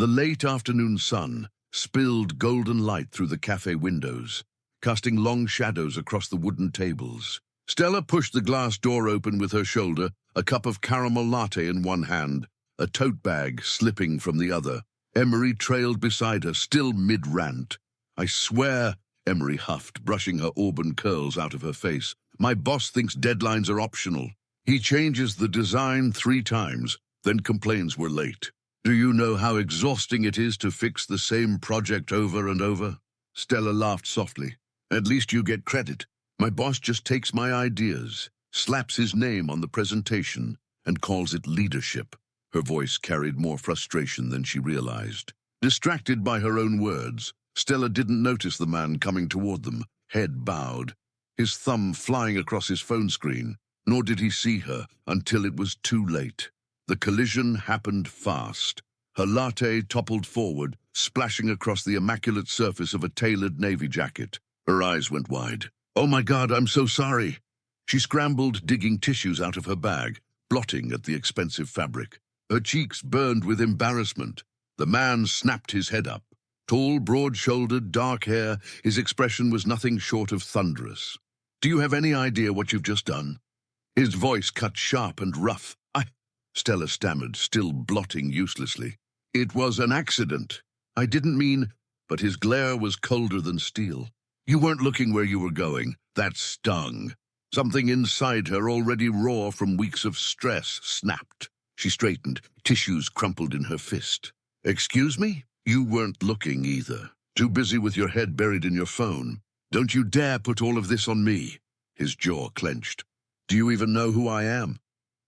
The late afternoon sun spilled golden light through the cafe windows, casting long shadows across the wooden tables. Stella pushed the glass door open with her shoulder, a cup of caramel latte in one hand, a tote bag slipping from the other. Emery trailed beside her, still mid-rant. "I swear," Emery huffed, brushing her auburn curls out of her face, "my boss thinks deadlines are optional. He changes the design 3 times, then complains we're late. Do you know how exhausting it is to fix the same project over and over?" Stella laughed softly. "At least you get credit. My boss just takes my ideas, slaps his name on the presentation, and calls it leadership." Her voice carried more frustration than she realized. Distracted by her own words, Stella didn't notice the man coming toward them, head bowed, his thumb flying across his phone screen, nor did he see her until it was too late. The collision happened fast. Her latte toppled forward, splashing across the immaculate surface of a tailored navy jacket. Her eyes went wide. "Oh my God, I'm so sorry." She scrambled, digging tissues out of her bag, blotting at the expensive fabric. Her cheeks burned with embarrassment. The man snapped his head up. Tall, broad-shouldered, dark hair, his expression was nothing short of thunderous. "Do you have any idea what you've just done?" His voice cut sharp and rough. Stella stammered, still blotting uselessly. "It was an accident. I didn't mean—" But his glare was colder than steel. "You weren't looking where you were going." That stung. Something inside her, already raw from weeks of stress, snapped. She straightened, tissues crumpled in her fist. "Excuse me? You weren't looking either. Too busy with your head buried in your phone. Don't you dare put all of this on me." His jaw clenched. "Do you even know who I am?"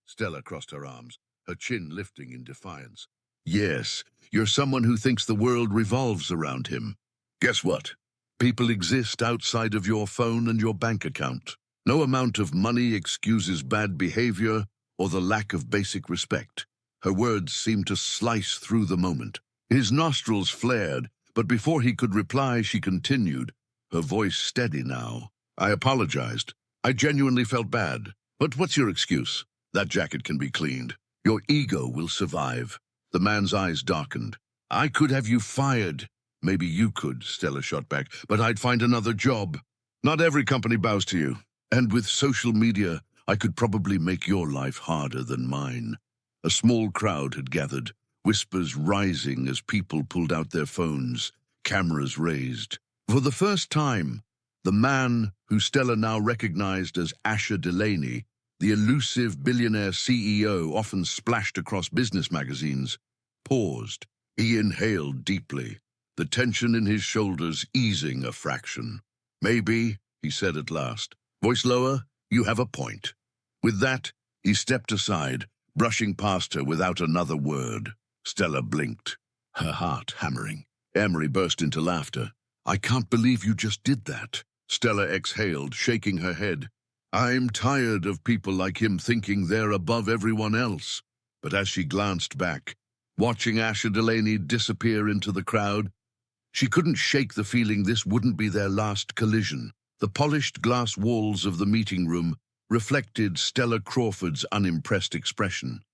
Stella crossed her arms, her chin lifting in defiance. "Yes, you're someone who thinks the world revolves around him. Guess what? People exist outside of your phone and your bank account. No amount of money excuses bad behavior or the lack of basic respect." Her words seemed to slice through the moment. His nostrils flared, but before he could reply, she continued, her voice steady now. "I apologized. I genuinely felt bad. But what's your excuse? That jacket can be cleaned. Your ego will survive." The man's eyes darkened. "I could have you fired." "Maybe you could," Stella shot back, "but I'd find another job. Not every company bows to you. And with social media, I could probably make your life harder than mine." A small crowd had gathered, whispers rising as people pulled out their phones, cameras raised. For the first time, the man who Stella now recognized as Asher Delaney, the elusive billionaire CEO often splashed across business magazines, paused. He inhaled deeply, the tension in his shoulders easing a fraction. "Maybe," he said at last, voice lower, "you have a point." With that, he stepped aside, brushing past her without another word. Stella blinked, her heart hammering. Emery burst into laughter. "I can't believe you just did that." Stella exhaled, shaking her head. "I'm tired of people like him thinking they're above everyone else." But as she glanced back, watching Asher Delaney disappear into the crowd, she couldn't shake the feeling this wouldn't be their last collision. The polished glass walls of the meeting room reflected Stella Crawford's unimpressed expression.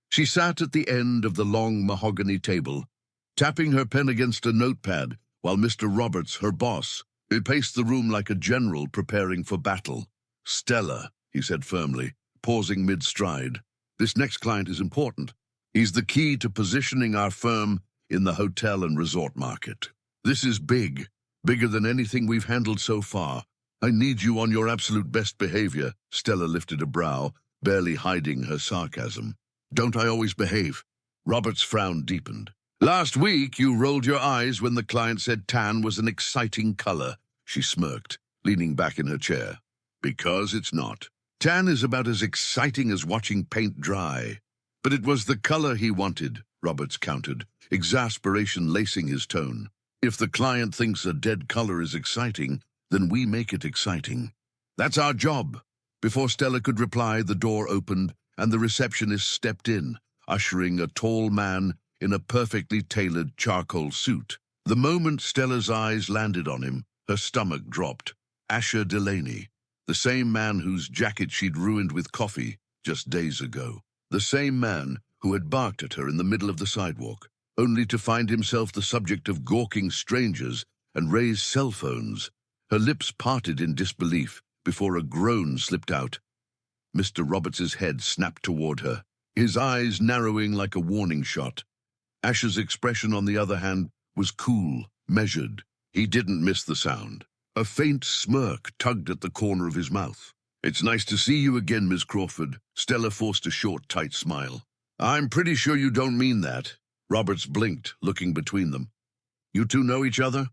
She sat at the end of the long mahogany table, tapping her pen against a notepad, while Mr. Roberts, her boss, paced the room like a general preparing for battle. "Stella," he said firmly, pausing mid-stride, "this next client is important. He's the key to positioning our firm in the hotel and resort market. This is big, bigger than anything we've handled so far. I need you on your absolute best behavior." Stella lifted a brow, barely hiding her sarcasm. "Don't I always behave?" Robert's frown deepened. "Last week, you rolled your eyes when the client said tan was an exciting color." She smirked, leaning back in her chair. "Because it's not. Tan is about as exciting as watching paint dry." "But it was the color he wanted," Roberts countered, exasperation lacing his tone. "If the client thinks a dead color is exciting, then we make it exciting. That's our job." Before Stella could reply, the door opened, and the receptionist stepped in, ushering a tall man in a perfectly tailored charcoal suit. The moment Stella's eyes landed on him, her stomach dropped. Asher Delaney, the same man whose jacket she'd ruined with coffee just days ago. The same man who had barked at her in the middle of the sidewalk. only to find himself the subject of gawking strangers and raised cell phones. Her lips parted in disbelief before a groan slipped out. Mr. Roberts's head snapped toward her, his eyes narrowing like a warning shot. Asher's expression, on the other hand, was cool, measured. He didn't miss the sound. A faint smirk tugged at the corner of his mouth. "It's nice to see you again, Miss Crawford." Stella forced a short, tight smile. "I'm pretty sure you don't mean that." Roberts blinked, looking between them. "You two know each other?"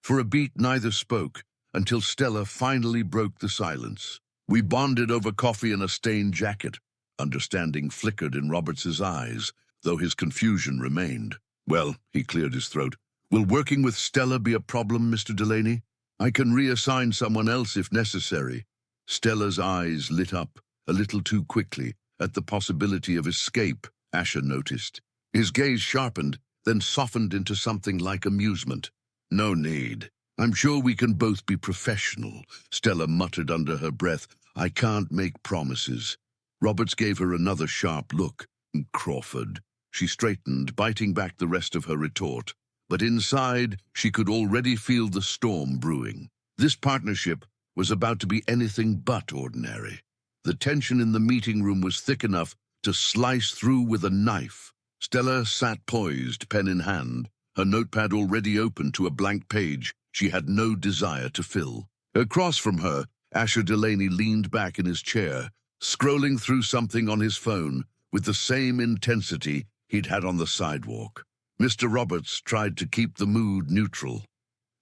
For a beat, neither spoke, until Stella finally broke the silence. "We bonded over coffee and a stained jacket." Understanding flickered in Roberts's eyes, though his confusion remained. "Well," he cleared his throat, "will working with Stella be a problem, Mr. Delaney? I can reassign someone else if necessary." Stella's eyes lit up, a little too quickly, at the possibility of escape, Asher noticed. His gaze sharpened, then softened into something like amusement. "No need. I'm sure we can both be professional," Stella muttered under her breath. "I can't make promises." Roberts gave her another sharp look. "Crawford." She straightened, biting back the rest of her retort. But inside, she could already feel the storm brewing. This partnership was about to be anything but ordinary. The tension in the meeting room was thick enough to slice through with a knife. Stella sat poised, pen in hand, her notepad already open to a blank page she had no desire to fill. Across from her, Asher Delaney leaned back in his chair, scrolling through something on his phone with the same intensity he'd had on the sidewalk. Mr. Roberts tried to keep the mood neutral,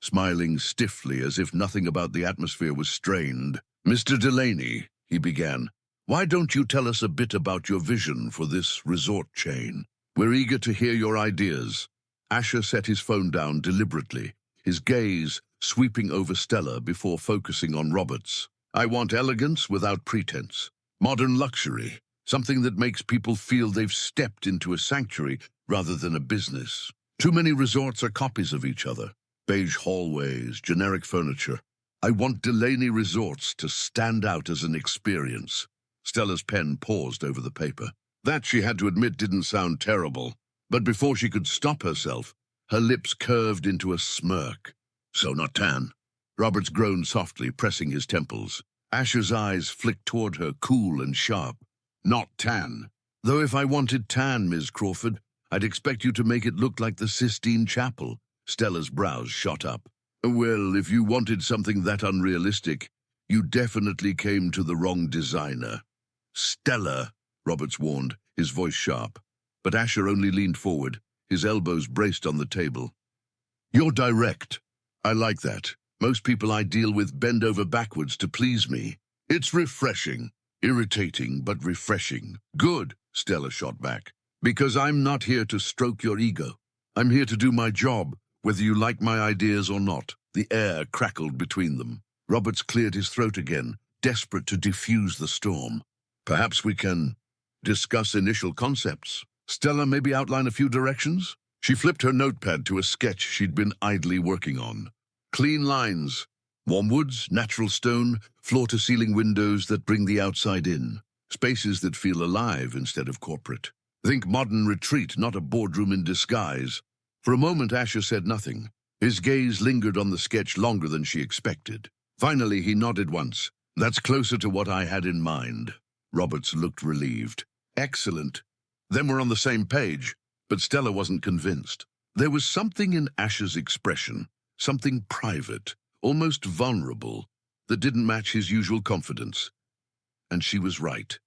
smiling stiffly as if nothing about the atmosphere was strained. "Mr. Delaney," he began, "why don't you tell us a bit about your vision for this resort chain? We're eager to hear your ideas." Asher set his phone down deliberately, his gaze sweeping over Stella before focusing on Roberts. "I want elegance without pretense, modern luxury, something that makes people feel they've stepped into a sanctuary rather than a business. Too many resorts are copies of each other. Beige hallways, generic furniture. I want Delaney Resorts to stand out as an experience." Stella's pen paused over the paper. That, she had to admit, didn't sound terrible. But before she could stop herself, her lips curved into a smirk. "So not tan?" Roberts groaned softly, pressing his temples. Asher's eyes flicked toward her, cool and sharp. "Not tan. Though if I wanted tan, Ms. Crawford, I'd expect you to make it look like the Sistine Chapel." Stella's brows shot up. "Well, if you wanted something that unrealistic, you definitely came to the wrong designer." "Stella," Roberts warned, his voice sharp. But Asher only leaned forward, his elbows braced on the table. "You're direct. I like that. Most people I deal with bend over backwards to please me. It's refreshing. Irritating, but refreshing." "Good," Stella shot back. "Because I'm not here to stroke your ego. I'm here to do my job, whether you like my ideas or not." The air crackled between them. Roberts cleared his throat again, desperate to diffuse the storm. "Perhaps we can discuss initial concepts. Stella, maybe outline a few directions?" She flipped her notepad to a sketch she'd been idly working on. Clean lines, warm woods, natural stone, floor-to-ceiling windows that bring the outside in. Spaces that feel alive instead of corporate. Think modern retreat, not a boardroom in disguise. For a moment, Asher said nothing. His gaze lingered on the sketch longer than she expected. Finally, he nodded once. "That's closer to what I had in mind." Roberts looked relieved. "Excellent. Then we're on the same page." But Stella wasn't convinced. There was something in Asher's expression, something private, almost vulnerable, that didn't match his usual confidence. And she was right.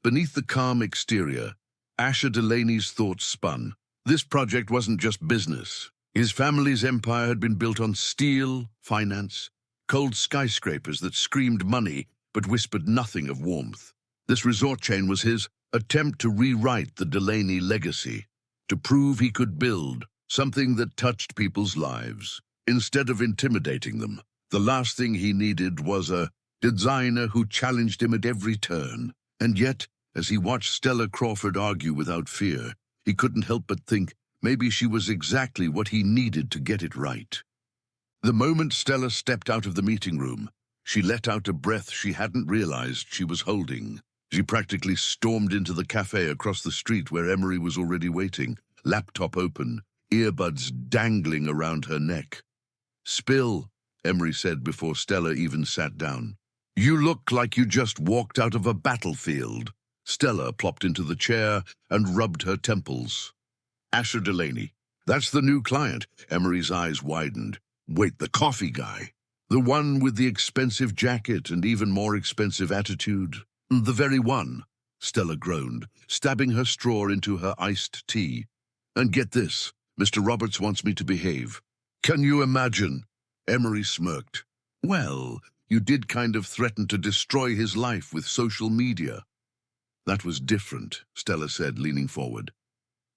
Beneath the calm exterior, Asher Delaney's thoughts spun. This project wasn't just business. His family's empire had been built on steel, finance, cold skyscrapers that screamed money but whispered nothing of warmth. This resort chain was his attempt to rewrite the Delaney legacy, to prove he could build something that touched people's lives, instead of intimidating them. The last thing he needed was a designer who challenged him at every turn. And yet, as he watched Stella Crawford argue without fear, he couldn't help but think maybe she was exactly what he needed to get it right. The moment Stella stepped out of the meeting room, she let out a breath she hadn't realized she was holding. She practically stormed into the cafe across the street where Emery was already waiting, laptop open, earbuds dangling around her neck. "Spill," Emery said before Stella even sat down. "You look like you just walked out of a battlefield." Stella plopped into the chair and rubbed her temples. "Asher Delaney. That's the new client." Emery's eyes widened. "Wait, the coffee guy? The one with the expensive jacket and even more expensive attitude?" "The very one," Stella groaned, stabbing her straw into her iced tea. "And get this, Mr. Roberts wants me to behave." "Can you imagine?" Emery smirked. "Well, you did kind of threaten to destroy his life with social media." "That was different," Stella said, leaning forward.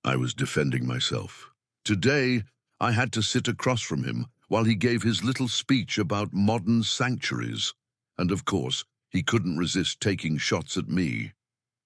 "I was defending myself. Today, I had to sit across from him while he gave his little speech about modern sanctuaries. And of course, he couldn't resist taking shots at me."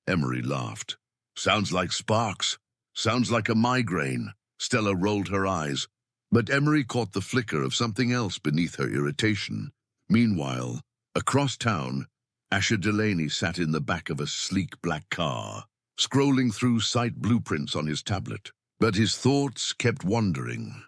Emery laughed. "Sounds like sparks. Sounds like a migraine." Stella rolled her eyes, but Emery caught the flicker of something else beneath her irritation. Meanwhile, across town, Asher Delaney sat in the back of a sleek black car, scrolling through site blueprints on his tablet. But his thoughts kept wandering.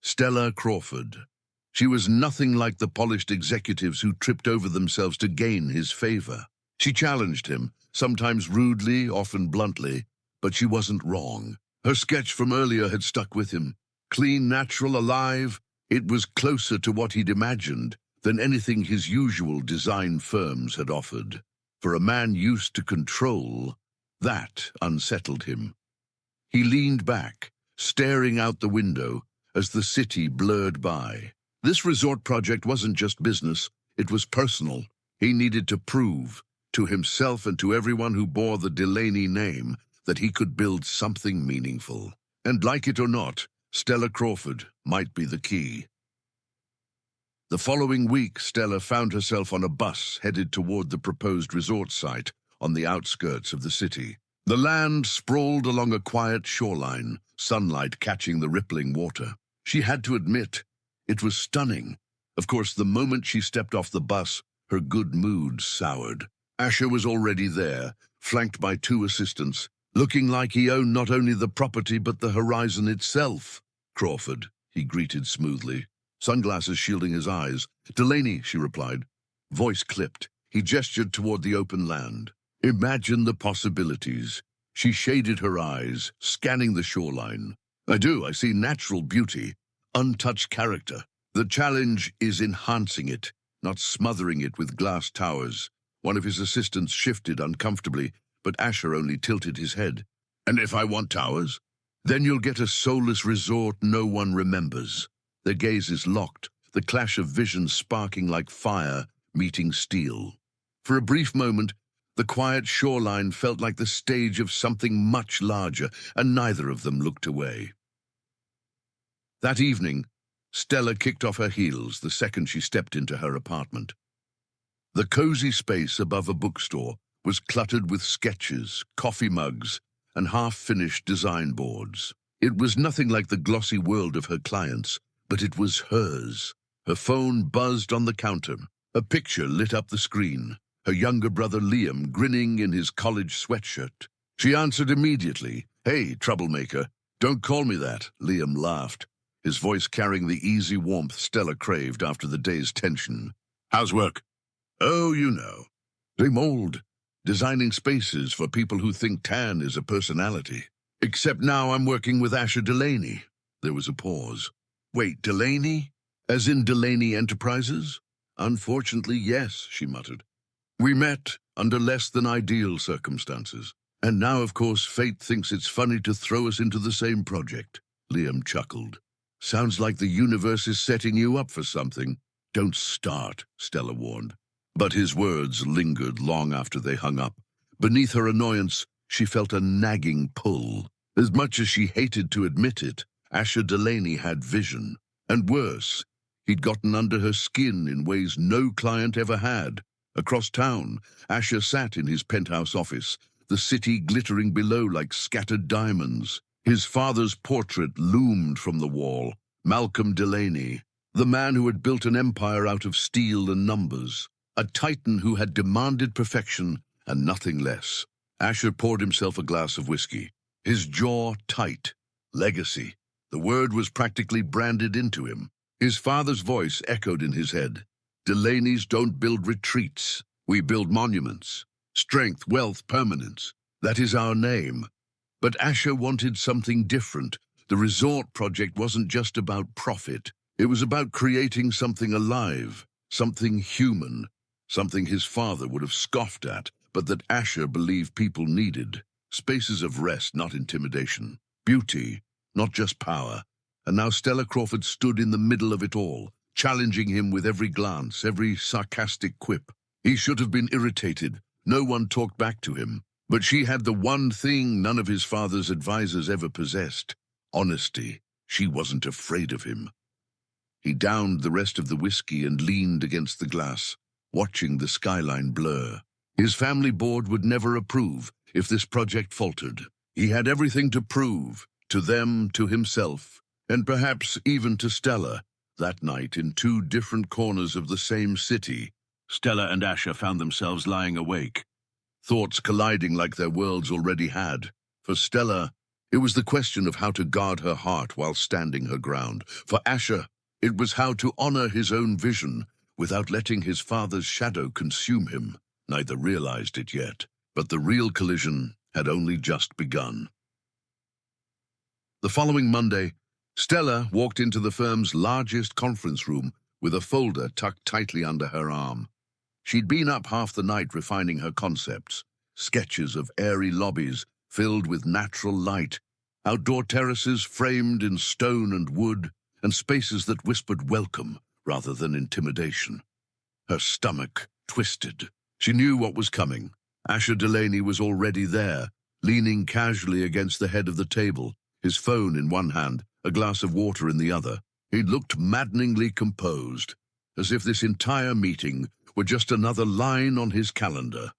Stella Crawford. She was nothing like the polished executives who tripped over themselves to gain his favor. She challenged him, sometimes rudely, often bluntly, but she wasn't wrong. Her sketch from earlier had stuck with him. Clean, natural, alive, it was closer to what he'd imagined than anything his usual design firms had offered. For a man used to control, that unsettled him. He leaned back, staring out the window as the city blurred by. This resort project wasn't just business, it was personal. He needed to prove, to himself and to everyone who bore the Delaney name, that he could build something meaningful. And like it or not, Stella Crawford might be the key. The following week, Stella found herself on a bus headed toward the proposed resort site on the outskirts of the city. The land sprawled along a quiet shoreline, sunlight catching the rippling water. She had to admit, it was stunning. Of course, the moment she stepped off the bus, her good mood soured. Asher was already there, flanked by 2 assistants, looking like he owned not only the property but the horizon itself. "Crawford," he greeted smoothly, sunglasses shielding his eyes. "Delaney," she replied. Voice clipped. He gestured toward the open land. "Imagine the possibilities." She shaded her eyes, scanning the shoreline. I see natural beauty, untouched character. The challenge is enhancing it, not smothering it with glass towers." One of his assistants shifted uncomfortably, but Asher only tilted his head. "And if I want towers? Then you'll get a soulless resort no one remembers." Their gazes locked, the clash of vision sparking like fire meeting steel. For a brief moment, the quiet shoreline felt like the stage of something much larger, and neither of them looked away. That evening, Stella kicked off her heels the second she stepped into her apartment. The cozy space above a bookstore was cluttered with sketches, coffee mugs, and half-finished design boards. It was nothing like the glossy world of her clients, but it was hers. Her phone buzzed on the counter. A picture lit up the screen. Her younger brother Liam grinning in his college sweatshirt. She answered immediately. "Hey, troublemaker, don't call me that," Liam laughed, his voice carrying the easy warmth Stella craved after the day's tension. "How's work?" "Oh, you know. Same old. Designing spaces for people who think tan is a personality. Except now I'm working with Asher Delaney." There was a pause. "Wait, Delaney? As in Delaney Enterprises?" "Unfortunately, yes," she muttered. "We met under less than ideal circumstances. And now, of course, fate thinks it's funny to throw us into the same project." Liam chuckled. "Sounds like the universe is setting you up for something." "Don't start," Stella warned. But his words lingered long after they hung up. Beneath her annoyance, she felt a nagging pull. As much as she hated to admit it, Asher Delaney had vision. And worse, he'd gotten under her skin in ways no client ever had. Across town, Asher sat in his penthouse office, the city glittering below like scattered diamonds. His father's portrait loomed from the wall. Malcolm Delaney, the man who had built an empire out of steel and numbers. A titan who had demanded perfection and nothing less. Asher poured himself a glass of whiskey, his jaw tight. Legacy. The word was practically branded into him. His father's voice echoed in his head. Delaney's don't build retreats. We build monuments. Strength, wealth, permanence. That is our name. But Asher wanted something different. The resort project wasn't just about profit. It was about creating something alive, something human, something his father would have scoffed at, but that Asher believed people needed. Spaces of rest, not intimidation. Beauty, not just power. And now Stella Crawford stood in the middle of it all, challenging him with every glance, every sarcastic quip. He should have been irritated. No one talked back to him. But she had the one thing none of his father's advisors ever possessed: honesty. She wasn't afraid of him. He downed the rest of the whiskey and leaned against the glass, watching the skyline blur. His family board would never approve if this project faltered. He had everything to prove, to them, to himself, and perhaps even to Stella. That night, in two different corners of the same city, Stella and Asher found themselves lying awake, thoughts colliding like their worlds already had. For Stella, it was the question of how to guard her heart while standing her ground. For Asher, it was how to honor his own vision without letting his father's shadow consume him. Neither realized it yet, but the real collision had only just begun. The following Monday, Stella walked into the firm's largest conference room with a folder tucked tightly under her arm. She'd been up half the night refining her concepts, sketches of airy lobbies filled with natural light, outdoor terraces framed in stone and wood, and spaces that whispered welcome rather than intimidation. Her stomach twisted. She knew what was coming. Asher Delaney was already there, leaning casually against the head of the table, his phone in one hand, a glass of water in the other. He looked maddeningly composed, as if this entire meeting were just another line on his calendar.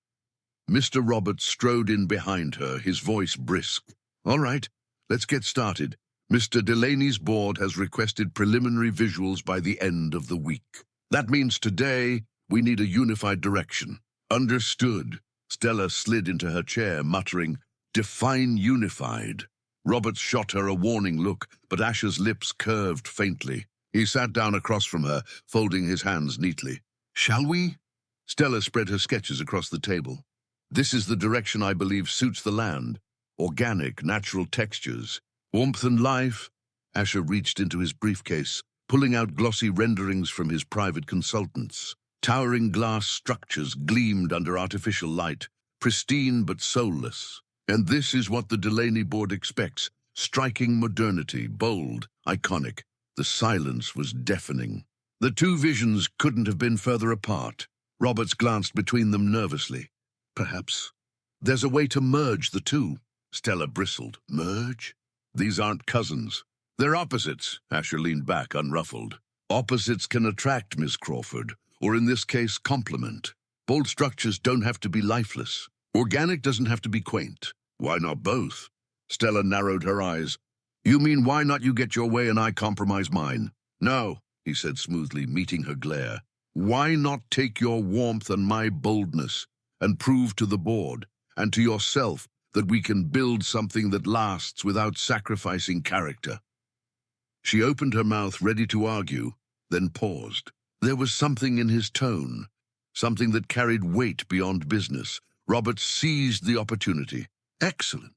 Mr. Roberts strode in behind her, his voice brisk. "All right, let's get started. Mr. Delaney's board has requested preliminary visuals by the end of the week. That means today we need a unified direction." "Understood." Stella slid into her chair, muttering, "Define unified." Roberts shot her a warning look, but Asher's lips curved faintly. He sat down across from her, folding his hands neatly. "Shall we?" Stella spread her sketches across the table. "This is the direction I believe suits the land. Organic, natural textures. Warmth and life." Asher reached into his briefcase, pulling out glossy renderings from his private consultants. Towering glass structures gleamed under artificial light, pristine but soulless. And this is what the Delaney board expects: striking modernity, bold, iconic. The silence was deafening. The two visions couldn't have been further apart. Roberts glanced between them nervously. "Perhaps there's a way to merge the two." Stella bristled. "Merge? These aren't cousins. They're opposites." Asher leaned back, unruffled. "Opposites can attract, Miss Crawford, or in this case, complement. Bold structures don't have to be lifeless. Organic doesn't have to be quaint. Why not both?" Stella narrowed her eyes. "You mean why not you get your way and I compromise mine?" "No," he said smoothly, meeting her glare. "Why not take your warmth and my boldness and prove to the board and to yourself that we can build something that lasts without sacrificing character?" She opened her mouth, ready to argue, then paused. There was something in his tone, something that carried weight beyond business. Roberts seized the opportunity. "Excellent.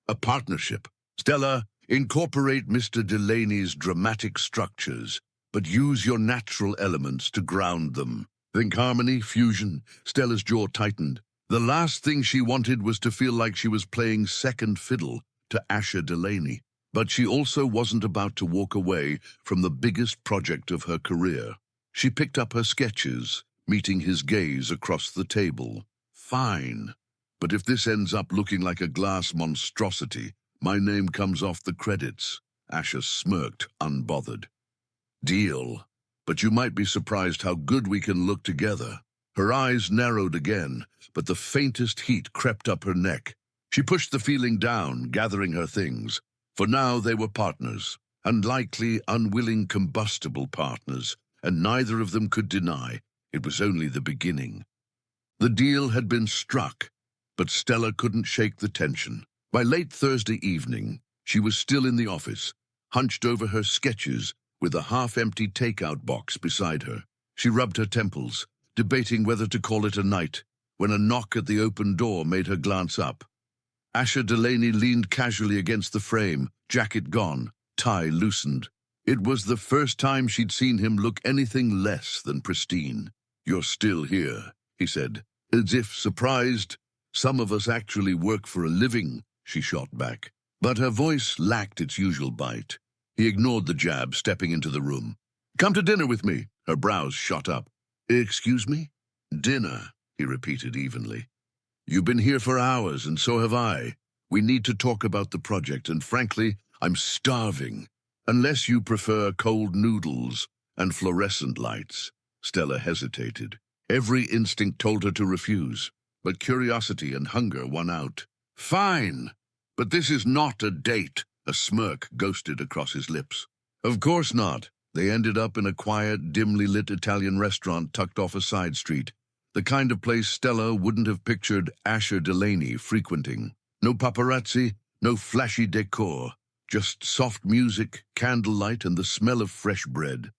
A partnership. Stella, incorporate Mr. Delaney's dramatic structures, but use your natural elements to ground them. Think harmony, fusion." Stella's jaw tightened. The last thing she wanted was to feel like she was playing second fiddle to Asher Delaney. But she also wasn't about to walk away from the biggest project of her career. She picked up her sketches, meeting his gaze across the table. "Fine. But if this ends up looking like a glass monstrosity, my name comes off the credits." Asher smirked, unbothered. "Deal. But you might be surprised how good we can look together." Her eyes narrowed again, but the faintest heat crept up her neck. She pushed the feeling down, gathering her things. For now they were partners, unlikely, unwilling, combustible partners, and neither of them could deny it was only the beginning. The deal had been struck, but Stella couldn't shake the tension. By late Thursday evening, She was still in the office, hunched over her sketches with a half-empty takeout box beside her. She rubbed her temples, debating whether to call it a night, when a knock at the open door made her glance up. Asher Delaney leaned casually against the frame, jacket gone, tie loosened. It was the first time she'd seen him look anything less than pristine. "You're still here," he said, as if surprised. "Some of us actually work for a living," she shot back. But her voice lacked its usual bite. He ignored the jab, stepping into the room. "Come to dinner with me." Her brows shot up. "Excuse me?" "Dinner," he repeated evenly. "You've been here for hours, and so have I. We need to talk about the project, and frankly, I'm starving. Unless you prefer cold noodles and fluorescent lights." Stella hesitated. Every instinct told her to refuse, but curiosity and hunger won out. "Fine, but this is not a date." A smirk ghosted across his lips. "Of course not." They ended up in a quiet, dimly lit Italian restaurant tucked off a side street, the kind of place Stella wouldn't have pictured Asher Delaney frequenting. No paparazzi, no flashy decor, just soft music, candlelight, and the smell of fresh bread.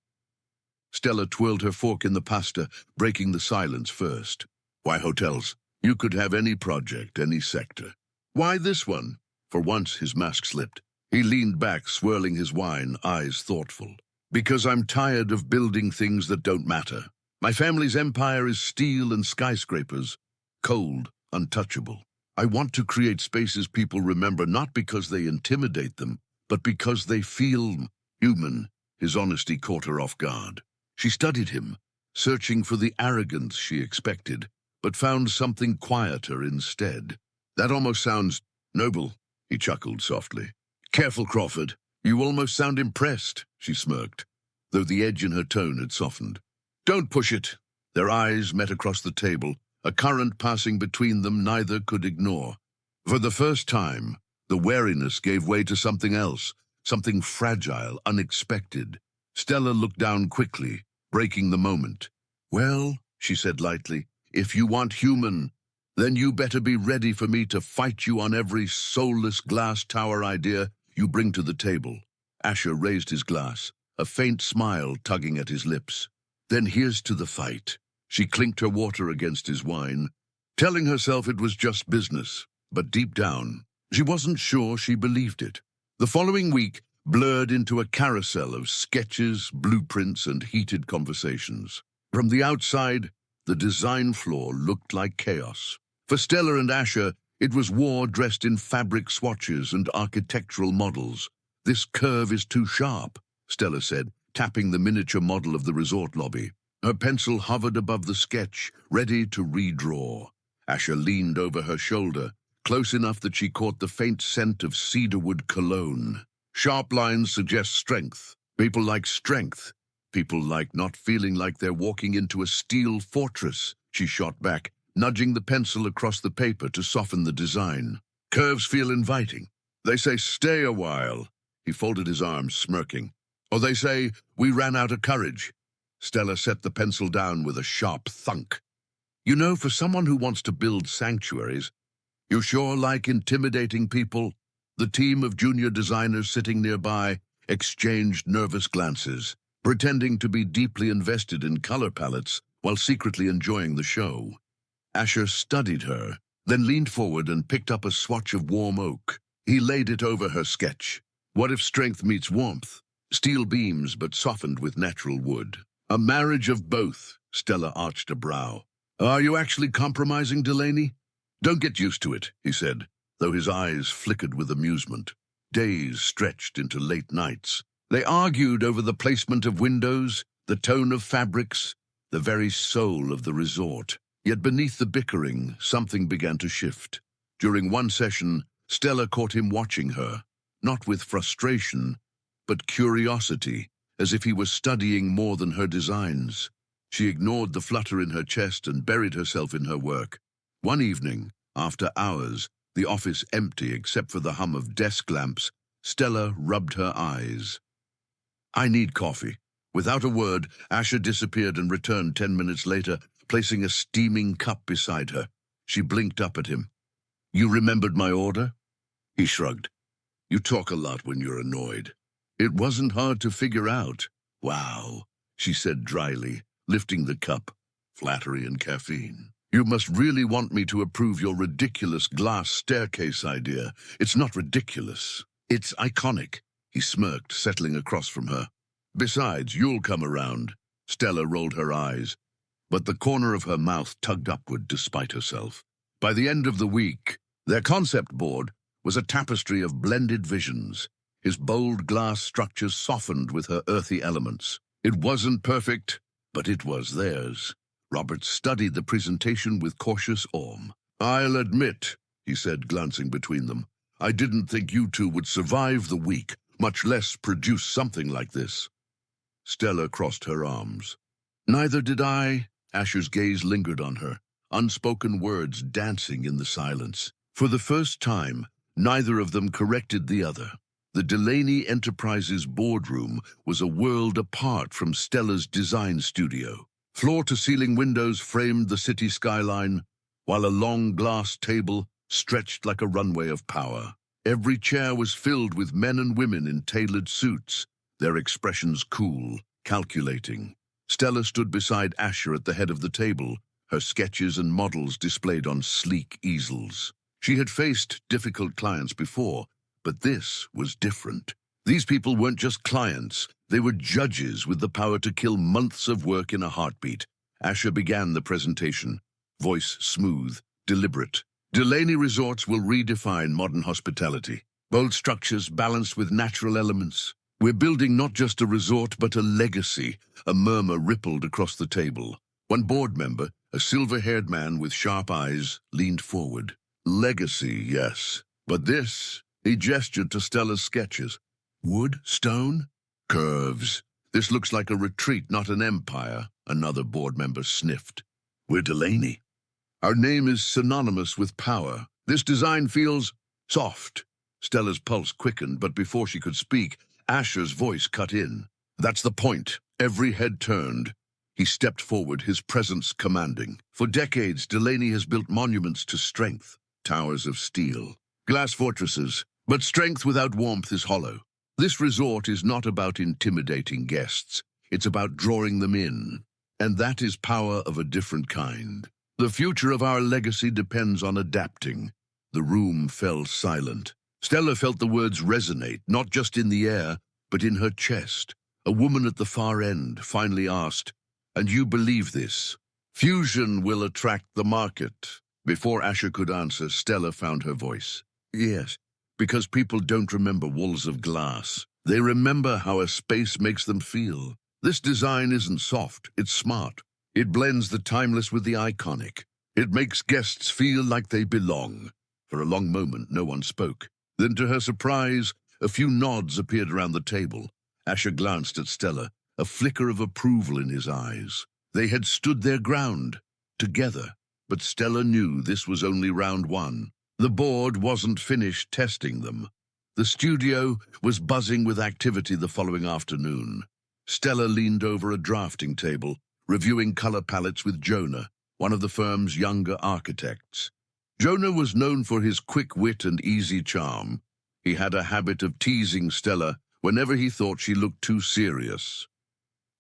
Stella twirled her fork in the pasta, breaking the silence first. "Why hotels? You could have any project, any sector. Why this one?" For once, his mask slipped. He leaned back, swirling his wine, eyes thoughtful. "Because I'm tired of building things that don't matter. My family's empire is steel and skyscrapers, cold, untouchable. I want to create spaces people remember not because they intimidate them, but because they feel human." His honesty caught her off guard. She studied him, searching for the arrogance she expected, but found something quieter instead. "That almost sounds noble," he chuckled softly. "Careful, Crawford. You almost sound impressed," she smirked, though the edge in her tone had softened. "Don't push it." Their eyes met across the table, a current passing between them neither could ignore. For the first time, the wariness gave way to something else, something fragile, unexpected. Stella looked down quickly, breaking the moment. "Well," she said lightly, "if you want human, then you better be ready for me to fight you on every soulless glass tower idea you bring to the table." Asher raised his glass, a faint smile tugging at his lips. "Then here's to the fight." She clinked her water against his wine, telling herself it was just business, but deep down, she wasn't sure she believed it. The following week blurred into a carousel of sketches, blueprints, and heated conversations. From the outside, the design floor looked like chaos. For Stella and Asher, it was war dressed in fabric swatches and architectural models. "This curve is too sharp," Stella said, tapping the miniature model of the resort lobby. Her pencil hovered above the sketch, ready to redraw. Asher leaned over her shoulder, close enough that she caught the faint scent of cedarwood cologne. "Sharp lines suggest strength. People like strength. People like not feeling like they're walking into a steel fortress," she shot back, nudging the pencil across the paper to soften the design. "Curves feel inviting. They say, 'Stay a while.'" He folded his arms, smirking. "Or they say, 'We ran out of courage.'" Stella set the pencil down with a sharp thunk. "You know, for someone who wants to build sanctuaries, you sure like intimidating people." The team of junior designers sitting nearby exchanged nervous glances, pretending to be deeply invested in color palettes while secretly enjoying the show. Asher studied her, then leaned forward and picked up a swatch of warm oak. He laid it over her sketch. What if strength meets warmth? Steel beams, but softened with natural wood. A marriage of both. Stella arched a brow. "Are you actually compromising, Delaney?" "Don't get used to it," he said, though his eyes flickered with amusement. Days stretched into late nights. They argued over the placement of windows, the tone of fabrics, the very soul of the resort. Yet beneath the bickering, something began to shift. During one session, Stella caught him watching her, not with frustration, but curiosity, as if he was studying more than her designs. She ignored the flutter in her chest and buried herself in her work. One evening, after hours, the office empty except for the hum of desk lamps, Stella rubbed her eyes. "I need coffee." Without a word, Asher disappeared and returned 10 minutes later, placing a steaming cup beside her. She blinked up at him. "You remembered my order?" He shrugged. You talk a lot when you're annoyed. It wasn't hard to figure out. Wow, she said dryly, lifting the cup. Flattery and caffeine. You must really want me to approve your ridiculous glass staircase idea. It's not ridiculous. It's iconic. He smirked, settling across from her. Besides, you'll come around. Stella rolled her eyes, but the corner of her mouth tugged upward despite herself. By the end of the week, their concept board was a tapestry of blended visions, his bold glass structures softened with her earthy elements. It wasn't perfect, but it was theirs. Robert studied the presentation with cautious awe. I'll admit, he said, glancing between them, I didn't think you two would survive the week, much less produce something like this. Stella crossed her arms. Neither did I. Asher's gaze lingered on her, unspoken words dancing in the silence. For the first time, neither of them corrected the other. The Delaney Enterprises boardroom was a world apart from Stella's design studio. Floor-to-ceiling windows framed the city skyline, while a long glass table stretched like a runway of power. Every chair was filled with men and women in tailored suits, their expressions cool, calculating. Stella stood beside Asher at the head of the table, her sketches and models displayed on sleek easels. She had faced difficult clients before, but this was different. These people weren't just clients, they were judges with the power to kill months of work in a heartbeat. Asher began the presentation, voice smooth, deliberate. Delaney Resorts will redefine modern hospitality. Bold structures balanced with natural elements. We're building not just a resort, but a legacy. A murmur rippled across the table. One board member, a silver-haired man with sharp eyes, leaned forward. Legacy, yes. But this, he gestured to Stella's sketches. Wood? Stone? Curves. This looks like a retreat, not an empire, another board member sniffed. We're Delaney. Our name is synonymous with power. This design feels soft. Stella's pulse quickened, but before she could speak, Asher's voice cut in. That's the point. Every head turned. He stepped forward, his presence commanding. For decades, Delaney has built monuments to strength, towers of steel, glass fortresses, but strength without warmth is hollow. This resort is not about intimidating guests. It's about drawing them in. And that is power of a different kind. The future of our legacy depends on adapting. The room fell silent. Stella felt the words resonate, not just in the air, but in her chest. A woman at the far end finally asked, "And you believe this? Fusion will attract the market." Before Asher could answer, Stella found her voice. Yes, because people don't remember walls of glass. They remember how a space makes them feel. This design isn't soft, it's smart. It blends the timeless with the iconic. It makes guests feel like they belong. For a long moment, no one spoke. Then, to her surprise, a few nods appeared around the table. Asher glanced at Stella, a flicker of approval in his eyes. They had stood their ground, together. But Stella knew this was only round one. The board wasn't finished testing them. The studio was buzzing with activity the following afternoon. Stella leaned over a drafting table, reviewing color palettes with Jonah, one of the firm's younger architects. Jonah was known for his quick wit and easy charm. He had a habit of teasing Stella whenever he thought she looked too serious.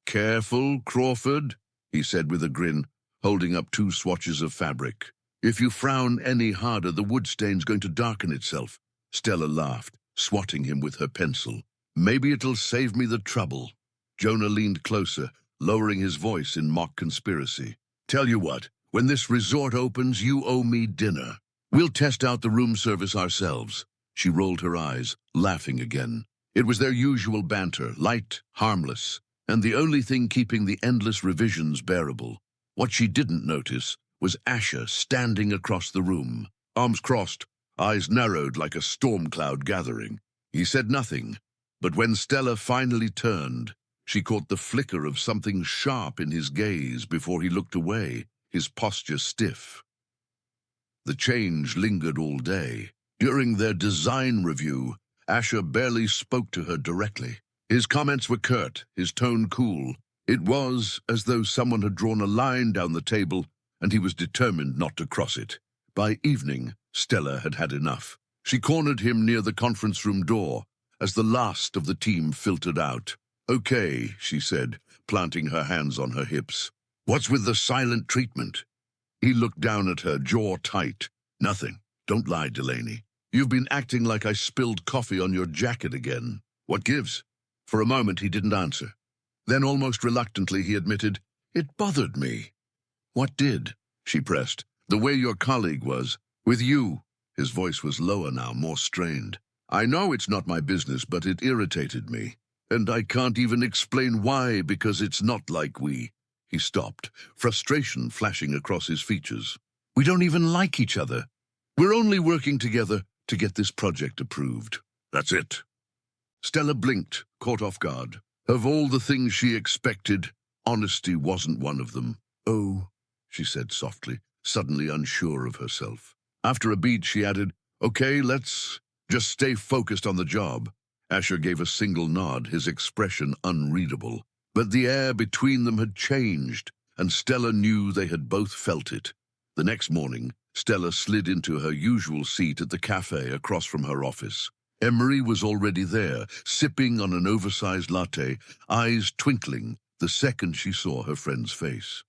"Careful, Crawford," he said with a grin, holding up 2 swatches of fabric. "If you frown any harder, the wood stain's going to darken itself." Stella laughed, swatting him with her pencil. "Maybe it'll save me the trouble." Jonah leaned closer, lowering his voice in mock conspiracy. "Tell you what, when this resort opens, you owe me dinner. We'll test out the room service ourselves." She rolled her eyes, laughing again. It was their usual banter, light, harmless, and the only thing keeping the endless revisions bearable. What she didn't notice was Asher standing across the room, arms crossed, eyes narrowed like a storm cloud gathering. He said nothing, but when Stella finally turned, she caught the flicker of something sharp in his gaze before he looked away, his posture stiff. The change lingered all day. During their design review, Asher barely spoke to her directly. His comments were curt, his tone cool. It was as though someone had drawn a line down the table, and he was determined not to cross it. By evening, Stella had had enough. She cornered him near the conference room door as the last of the team filtered out. "Okay," she said, planting her hands on her hips. "What's with the silent treatment?" He looked down at her, jaw tight. "Nothing. Don't lie, Delaney. You've been acting like I spilled coffee on your jacket again. What gives?" For a moment he didn't answer. Then almost reluctantly he admitted, "It bothered me." "What did?" she pressed. "The way your colleague was. With you." His voice was lower now, more strained. "I know it's not my business, but it irritated me. And I can't even explain why, because it's not like we." He stopped, frustration flashing across his features. "We don't even like each other. We're only working together to get this project approved. That's it." Stella blinked, caught off guard. Of all the things she expected, honesty wasn't one of them. "Oh," she said softly, suddenly unsure of herself. After a beat, she added, "Okay, let's just stay focused on the job." Asher gave a single nod, his expression unreadable. But the air between them had changed, and Stella knew they had both felt it. The next morning, Stella slid into her usual seat at the cafe across from her office. Emery was already there, sipping on an oversized latte, eyes twinkling the second she saw her friend's face.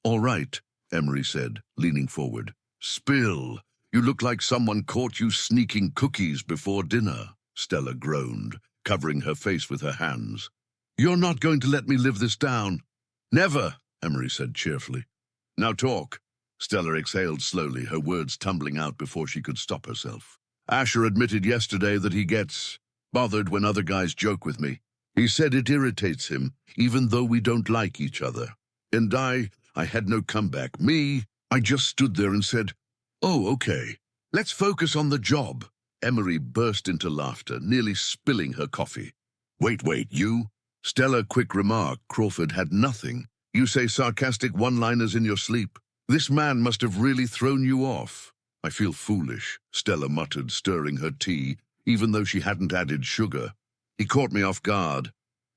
"All right," Emery said, leaning forward. "Spill. You look like someone caught you sneaking cookies before dinner," Stella groaned, covering her face with her hands. "You're not going to let me live this down." "Never," Emery said cheerfully. "Now talk." Stella exhaled slowly, her words tumbling out before she could stop herself. "Asher admitted yesterday that he gets bothered when other guys joke with me. He said it irritates him, even though we don't like each other. And I had no comeback. I just stood there and said, 'Oh, okay. Let's focus on the job.'" Emery burst into laughter, nearly spilling her coffee. Wait, you?" Stella, quick remark, Crawford had nothing. "You say sarcastic one-liners in your sleep. This man must have really thrown you off." "I feel foolish," Stella muttered, stirring her tea, even though she hadn't added sugar. "He caught me off guard.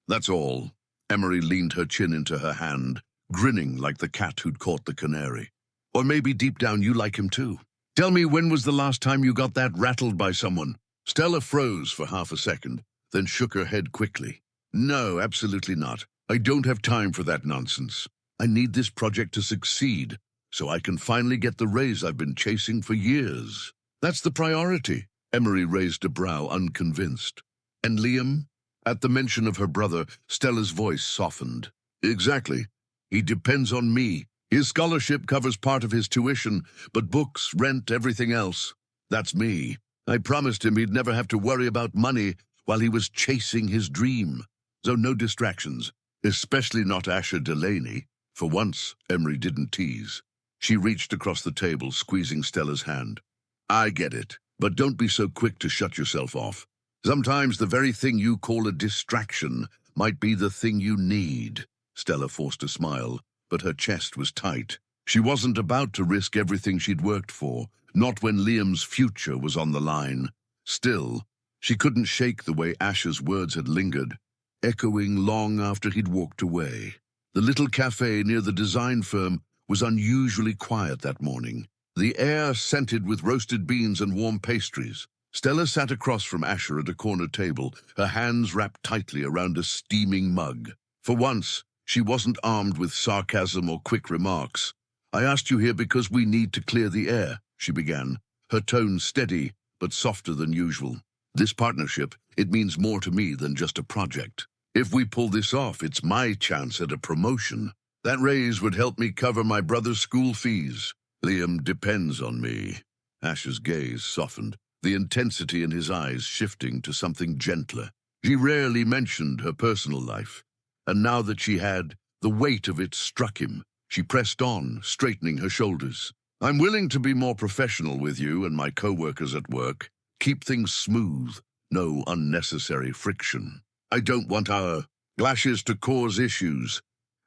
That's all." Emery leaned her chin into her hand, grinning like the cat who'd caught the canary. "Or maybe deep down you like him too. Tell me, when was the last time you got that rattled by someone?" Stella froze for half a second, then shook her head quickly. "No, absolutely not. I don't have time for that nonsense. I need this project to succeed, so I can finally get the raise I've been chasing for years. That's the priority." Emery raised a brow, unconvinced. "And Liam?" At the mention of her brother, Stella's voice softened. "Exactly. He depends on me. His scholarship covers part of his tuition, but books, rent, everything else. That's me. I promised him he'd never have to worry about money while he was chasing his dream. So no distractions, especially not Asher Delaney." For once, Emery didn't tease. She reached across the table, squeezing Stella's hand. "I get it, but don't be so quick to shut yourself off. Sometimes the very thing you call a distraction might be the thing you need." Stella forced a smile, but her chest was tight. She wasn't about to risk everything she'd worked for, not when Liam's future was on the line. Still, she couldn't shake the way Asher's words had lingered, echoing long after he'd walked away. The little cafe near the design firm was unusually quiet that morning, the air scented with roasted beans and warm pastries. Stella sat across from Asher at a corner table, her hands wrapped tightly around a steaming mug. For once, she wasn't armed with sarcasm or quick remarks. "I asked you here because we need to clear the air," she began, her tone steady but softer than usual. "This partnership, it means more to me than just a project. If we pull this off, it's my chance at a promotion. That raise would help me cover my brother's school fees. Liam depends on me." Asher's gaze softened, the intensity in his eyes shifting to something gentler. She rarely mentioned her personal life, and now that she had, the weight of it struck him. She pressed on, straightening her shoulders. "I'm willing to be more professional with you and my co-workers at work. Keep things smooth, no unnecessary friction. I don't want our clashes to cause issues."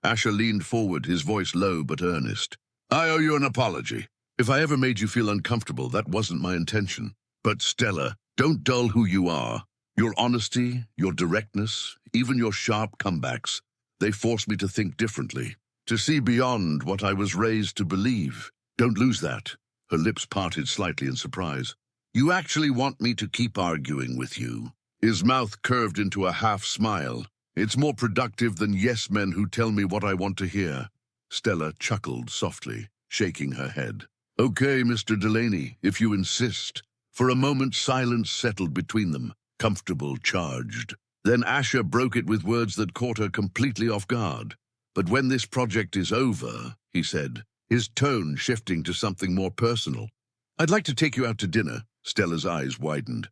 Asher leaned forward, his voice low but earnest. "I owe you an apology. If I ever made you feel uncomfortable, that wasn't my intention. But Stella, don't dull who you are. Your honesty, your directness, even your sharp comebacks, they force me to think differently, to see beyond what I was raised to believe. Don't lose that." Her lips parted slightly in surprise. You actually want me to keep arguing with you? His mouth curved into a half-smile. It's more productive than yes-men who tell me what I want to hear. Stella chuckled softly, shaking her head. Okay, Mr. Delaney, if you insist. For a moment, silence settled between them, comfortable, charged. Then Asher broke it with words that caught her completely off guard. But when this project is over, he said, his tone shifting to something more personal. I'd like to take you out to dinner. Stella's eyes widened.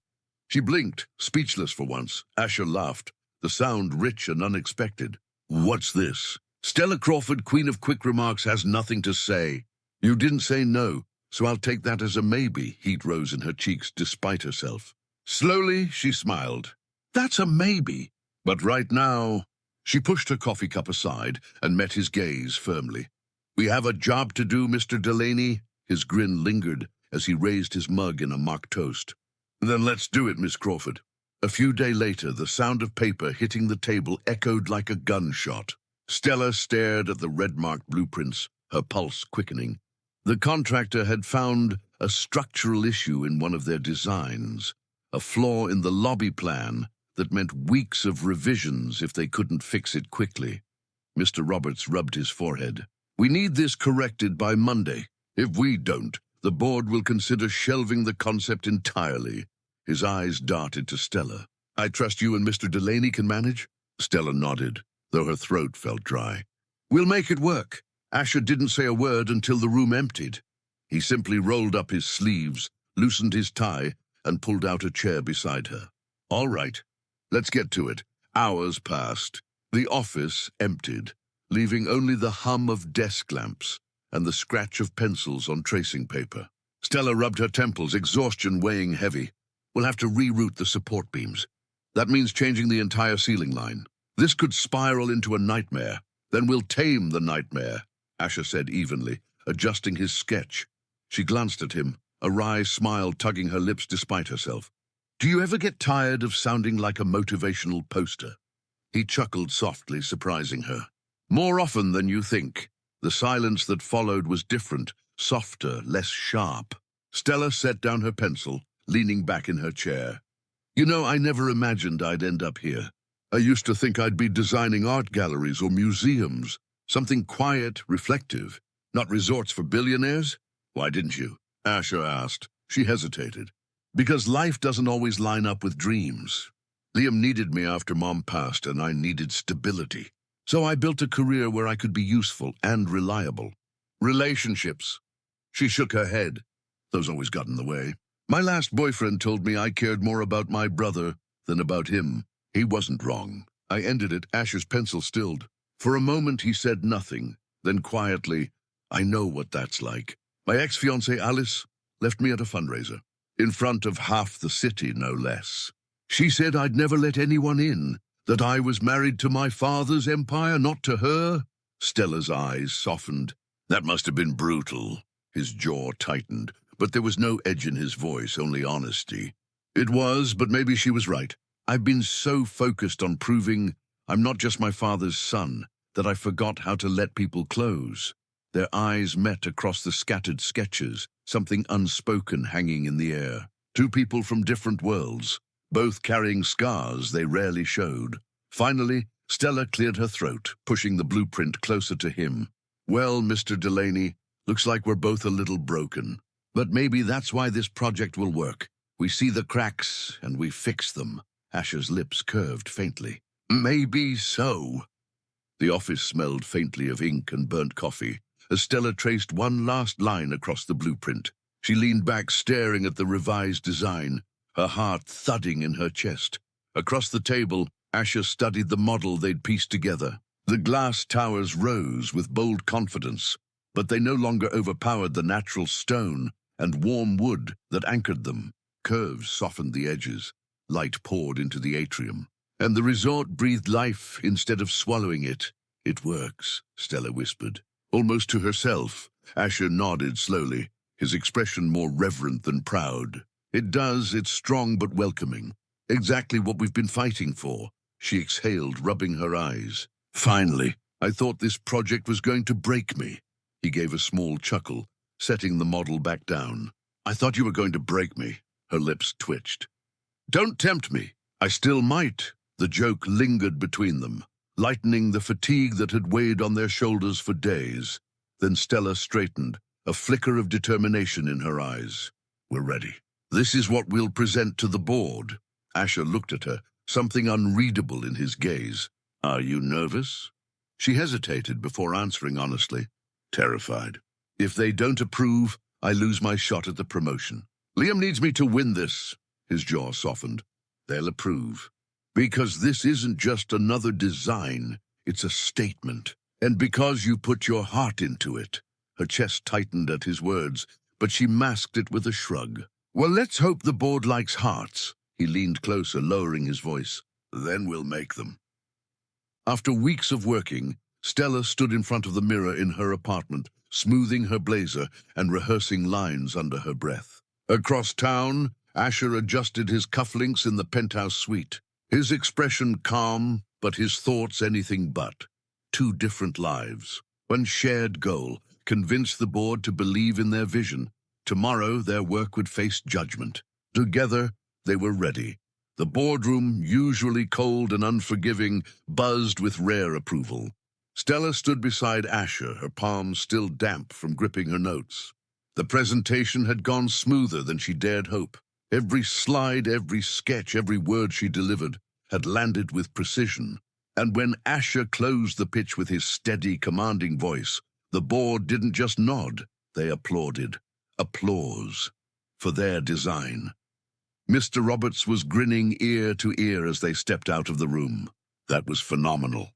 She blinked, speechless for once. Asher laughed, the sound rich and unexpected. What's this? Stella Crawford, Queen of Quick Remarks, has nothing to say. You didn't say no, so I'll take that as a maybe. Heat rose in her cheeks despite herself. Slowly, she smiled. That's a maybe. But right now... She pushed her coffee cup aside and met his gaze firmly. We have a job to do, Mr. Delaney. His grin lingered as he raised his mug in a mock toast. Then let's do it, Miss Crawford. A few days later, the sound of paper hitting the table echoed like a gunshot. Stella stared at the red-marked blueprints, her pulse quickening. The contractor had found a structural issue in one of their designs, a flaw in the lobby plan that meant weeks of revisions if they couldn't fix it quickly. Mr. Roberts rubbed his forehead. We need this corrected by Monday. If we don't, the board will consider shelving the concept entirely. His eyes darted to Stella. I trust you and Mr. Delaney can manage? Stella nodded, though her throat felt dry. We'll make it work. Asher didn't say a word until the room emptied. He simply rolled up his sleeves, loosened his tie, and pulled out a chair beside her. All right, let's get to it. Hours passed. The office emptied, leaving only the hum of desk lamps and the scratch of pencils on tracing paper. Stella rubbed her temples, exhaustion weighing heavy. We'll have to reroute the support beams. That means changing the entire ceiling line. This could spiral into a nightmare. Then we'll tame the nightmare, Asher said evenly, adjusting his sketch. She glanced at him, a wry smile tugging her lips despite herself. Do you ever get tired of sounding like a motivational poster? He chuckled softly, surprising her. More often than you think. The silence that followed was different, softer, less sharp. Stella set down her pencil, leaning back in her chair. You know, I never imagined I'd end up here. I used to think I'd be designing art galleries or museums, something quiet, reflective, not resorts for billionaires. Why didn't you? Asher asked. She hesitated. Because life doesn't always line up with dreams. Liam needed me after Mom passed, and I needed stability. So I built a career where I could be useful and reliable. Relationships. She shook her head. Those always got in the way. My last boyfriend told me I cared more about my brother than about him. He wasn't wrong. I ended it, Asher's pencil stilled. For a moment he said nothing, then quietly, I know what that's like. My ex-fiancée Alice left me at a fundraiser, in front of half the city, no less. She said I'd never let anyone in, that I was married to my father's empire, not to her. Stella's eyes softened. That must have been brutal. His jaw tightened, but there was no edge in his voice, only honesty. It was, but maybe she was right. I've been so focused on proving I'm not just my father's son that I forgot how to let people close. Their eyes met across the scattered sketches, something unspoken hanging in the air. Two people from different worlds, both carrying scars they rarely showed. Finally, Stella cleared her throat, pushing the blueprint closer to him. Well, Mr. Delaney, looks like we're both a little broken. But maybe that's why this project will work. We see the cracks, and we fix them. Asher's lips curved faintly. Maybe so. The office smelled faintly of ink and burnt coffee, as Stella traced one last line across the blueprint. She leaned back, staring at the revised design, her heart thudding in her chest. Across the table, Asher studied the model they'd pieced together. The glass towers rose with bold confidence, but they no longer overpowered the natural stone and warm wood that anchored them. Curves softened the edges. Light poured into the atrium, and the resort breathed life instead of swallowing it. It works, Stella whispered, almost to herself. Asher nodded slowly, his expression more reverent than proud. It does, it's strong but welcoming. Exactly what we've been fighting for, she exhaled, rubbing her eyes. Finally, I thought this project was going to break me. He gave a small chuckle, setting the model back down. I thought you were going to break me. Her lips twitched. Don't tempt me. I still might. The joke lingered between them, lightening the fatigue that had weighed on their shoulders for days. Then Stella straightened, a flicker of determination in her eyes. We're ready. This is what we'll present to the board. Asher looked at her, something unreadable in his gaze. Are you nervous? She hesitated before answering honestly. Terrified. If they don't approve, I lose my shot at the promotion. Liam needs me to win this. His jaw softened. They'll approve. Because this isn't just another design, it's a statement. And because you put your heart into it. Her chest tightened at his words, but she masked it with a shrug. Well, let's hope the board likes hearts. He leaned closer, lowering his voice. Then we'll make them. After weeks of working, Stella stood in front of the mirror in her apartment, smoothing her blazer and rehearsing lines under her breath. Across town, Asher adjusted his cufflinks in the penthouse suite. His expression calm, but his thoughts anything but. Two different lives. One shared goal, convince the board to believe in their vision. Tomorrow, their work would face judgment. Together, they were ready. The boardroom, usually cold and unforgiving, buzzed with rare approval. Stella stood beside Asher, her palms still damp from gripping her notes. The presentation had gone smoother than she dared hope. Every slide, every sketch, every word she delivered had landed with precision. And when Asher closed the pitch with his steady, commanding voice, the board didn't just nod, they applauded. Applause for their design. Mr. Roberts was grinning ear to ear as they stepped out of the room. That was phenomenal.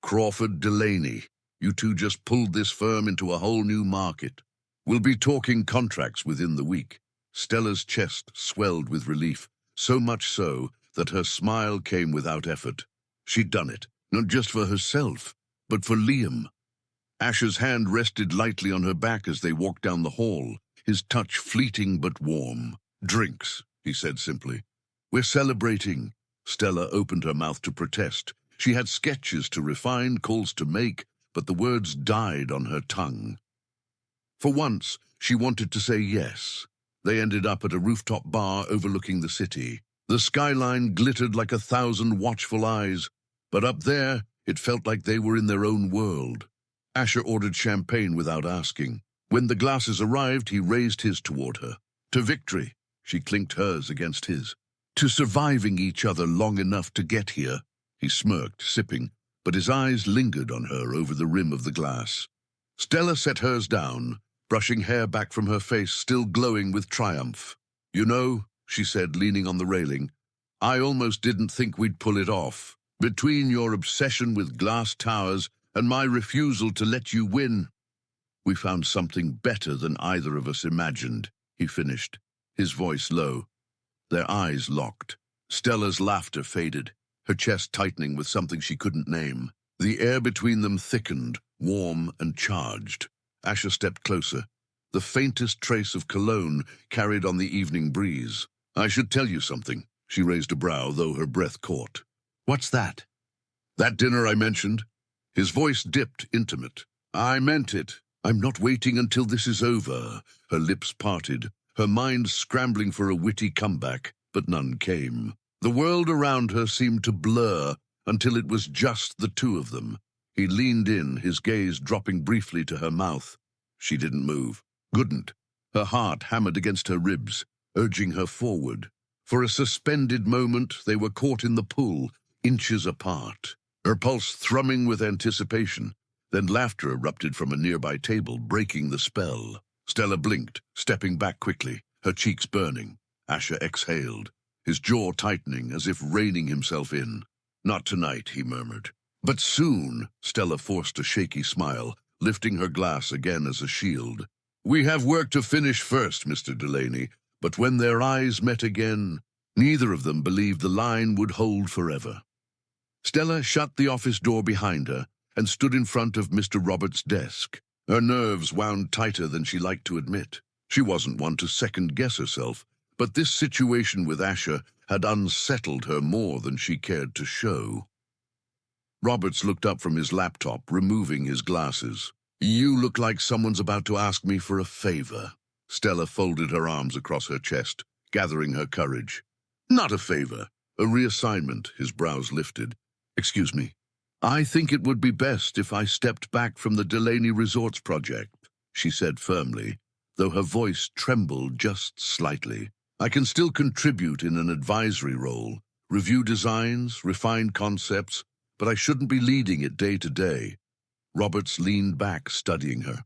Crawford, Delaney, you two just pulled this firm into a whole new market. We'll be talking contracts within the week. Stella's chest swelled with relief, so much so that her smile came without effort. She'd done it, not just for herself, but for Liam. Asher's hand rested lightly on her back as they walked down the hall, his touch fleeting but warm. Drinks, he said simply. We're celebrating. Stella opened her mouth to protest. She had sketches to refine, calls to make, but the words died on her tongue. For once, she wanted to say yes. They ended up at a rooftop bar overlooking the city. The skyline glittered like 1,000 watchful eyes, but up there, it felt like they were in their own world. Asher ordered champagne without asking. When the glasses arrived, he raised his toward her. To victory, she clinked hers against his. To surviving each other long enough to get here. He smirked, sipping, but his eyes lingered on her over the rim of the glass. Stella set hers down, brushing hair back from her face, still glowing with triumph. You know, she said, leaning on the railing, I almost didn't think we'd pull it off. Between your obsession with glass towers and my refusal to let you win, we found something better than either of us imagined, he finished, his voice low. Their eyes locked. Stella's laughter faded, her chest tightening with something she couldn't name. The air between them thickened, warm and charged. Asher stepped closer. The faintest trace of cologne carried on the evening breeze. I should tell you something. She raised a brow, though her breath caught. What's that? That dinner I mentioned? His voice dipped, intimate. I meant it. I'm not waiting until this is over. Her lips parted, her mind scrambling for a witty comeback, but none came. The world around her seemed to blur until it was just the two of them. He leaned in, his gaze dropping briefly to her mouth. She didn't move. Couldn't. Her heart hammered against her ribs, urging her forward. For a suspended moment, they were caught in the pull, inches apart. Her pulse thrumming with anticipation. Then laughter erupted from a nearby table, breaking the spell. Stella blinked, stepping back quickly, her cheeks burning. Asher exhaled, his jaw tightening as if reining himself in. Not tonight, he murmured. But soon, Stella forced a shaky smile, lifting her glass again as a shield. We have work to finish first, Mr. Delaney, but when their eyes met again, neither of them believed the line would hold forever. Stella shut the office door behind her and stood in front of Mr. Roberts' desk. Her nerves wound tighter than she liked to admit. She wasn't one to second-guess herself, but this situation with Asher had unsettled her more than she cared to show. Roberts looked up from his laptop, removing his glasses. You look like someone's about to ask me for a favor. Stella folded her arms across her chest, gathering her courage. Not a favor, a reassignment, his brows lifted. Excuse me. I think it would be best if I stepped back from the Delaney Resorts project, she said firmly, though her voice trembled just slightly. I can still contribute in an advisory role, review designs, refine concepts, but I shouldn't be leading it day to day. Roberts leaned back, studying her.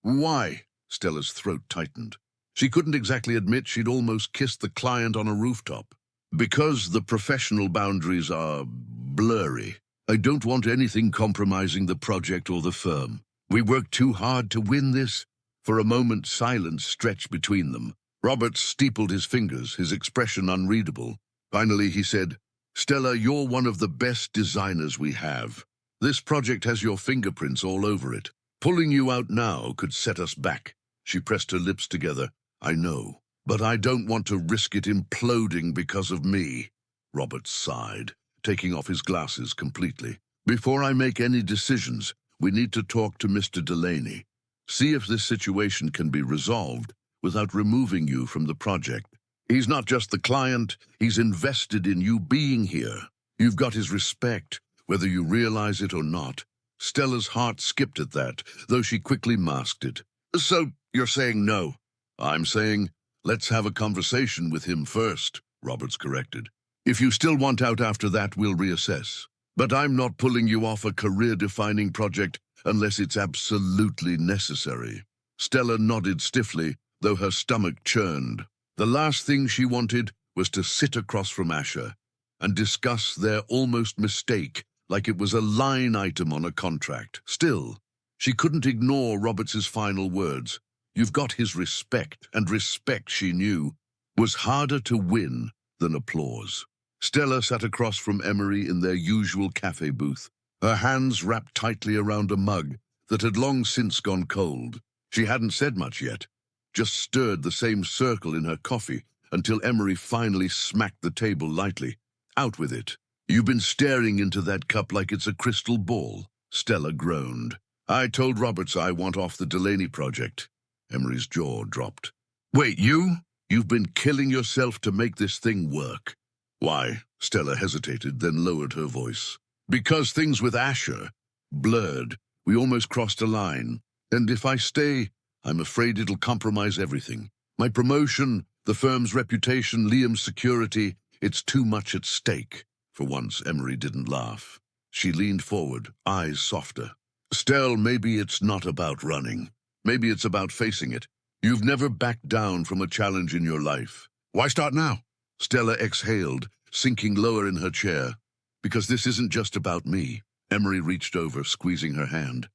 Why? Stella's throat tightened. She couldn't exactly admit she'd almost kissed the client on a rooftop. Because the professional boundaries are blurry. I don't want anything compromising the project or the firm. We worked too hard to win this. For a moment, silence stretched between them. Roberts steepled his fingers, his expression unreadable. Finally, he said, Stella, you're one of the best designers we have. This project has your fingerprints all over it. Pulling you out now could set us back. She pressed her lips together. I know, but I don't want to risk it imploding because of me. Roberts sighed, taking off his glasses completely. Before I make any decisions, we need to talk to Mr. Delaney. See if this situation can be resolved without removing you from the project. He's not just the client, he's invested in you being here. You've got his respect, whether you realize it or not. Stella's heart skipped at that, though she quickly masked it. So, you're saying no? I'm saying, let's have a conversation with him first, Roberts corrected. If you still want out after that, we'll reassess. But I'm not pulling you off a career-defining project unless it's absolutely necessary. Stella nodded stiffly, though her stomach churned. The last thing she wanted was to sit across from Asher and discuss their almost mistake like it was a line item on a contract. Still, she couldn't ignore Roberts's final words. You've got his respect, and respect, she knew, was harder to win than applause. Stella sat across from Emery in their usual cafe booth, her hands wrapped tightly around a mug that had long since gone cold. She hadn't said much yet, just stirred the same circle in her coffee until Emery finally smacked the table lightly. Out with it. You've been staring into that cup like it's a crystal ball, Stella groaned. I told Roberts I want off the Delaney project. Emery's jaw dropped. Wait, you? You've been killing yourself to make this thing work. Why? Stella hesitated, then lowered her voice. Because things with Asher blurred. We almost crossed a line. And if I stay, I'm afraid it'll compromise everything. My promotion, the firm's reputation, Liam's security, it's too much at stake. For once, Emery didn't laugh. She leaned forward, eyes softer. Stell, maybe it's not about running. Maybe it's about facing it. You've never backed down from a challenge in your life. Why start now? Stella exhaled, sinking lower in her chair. Because this isn't just about me. Emery reached over, squeezing her hand.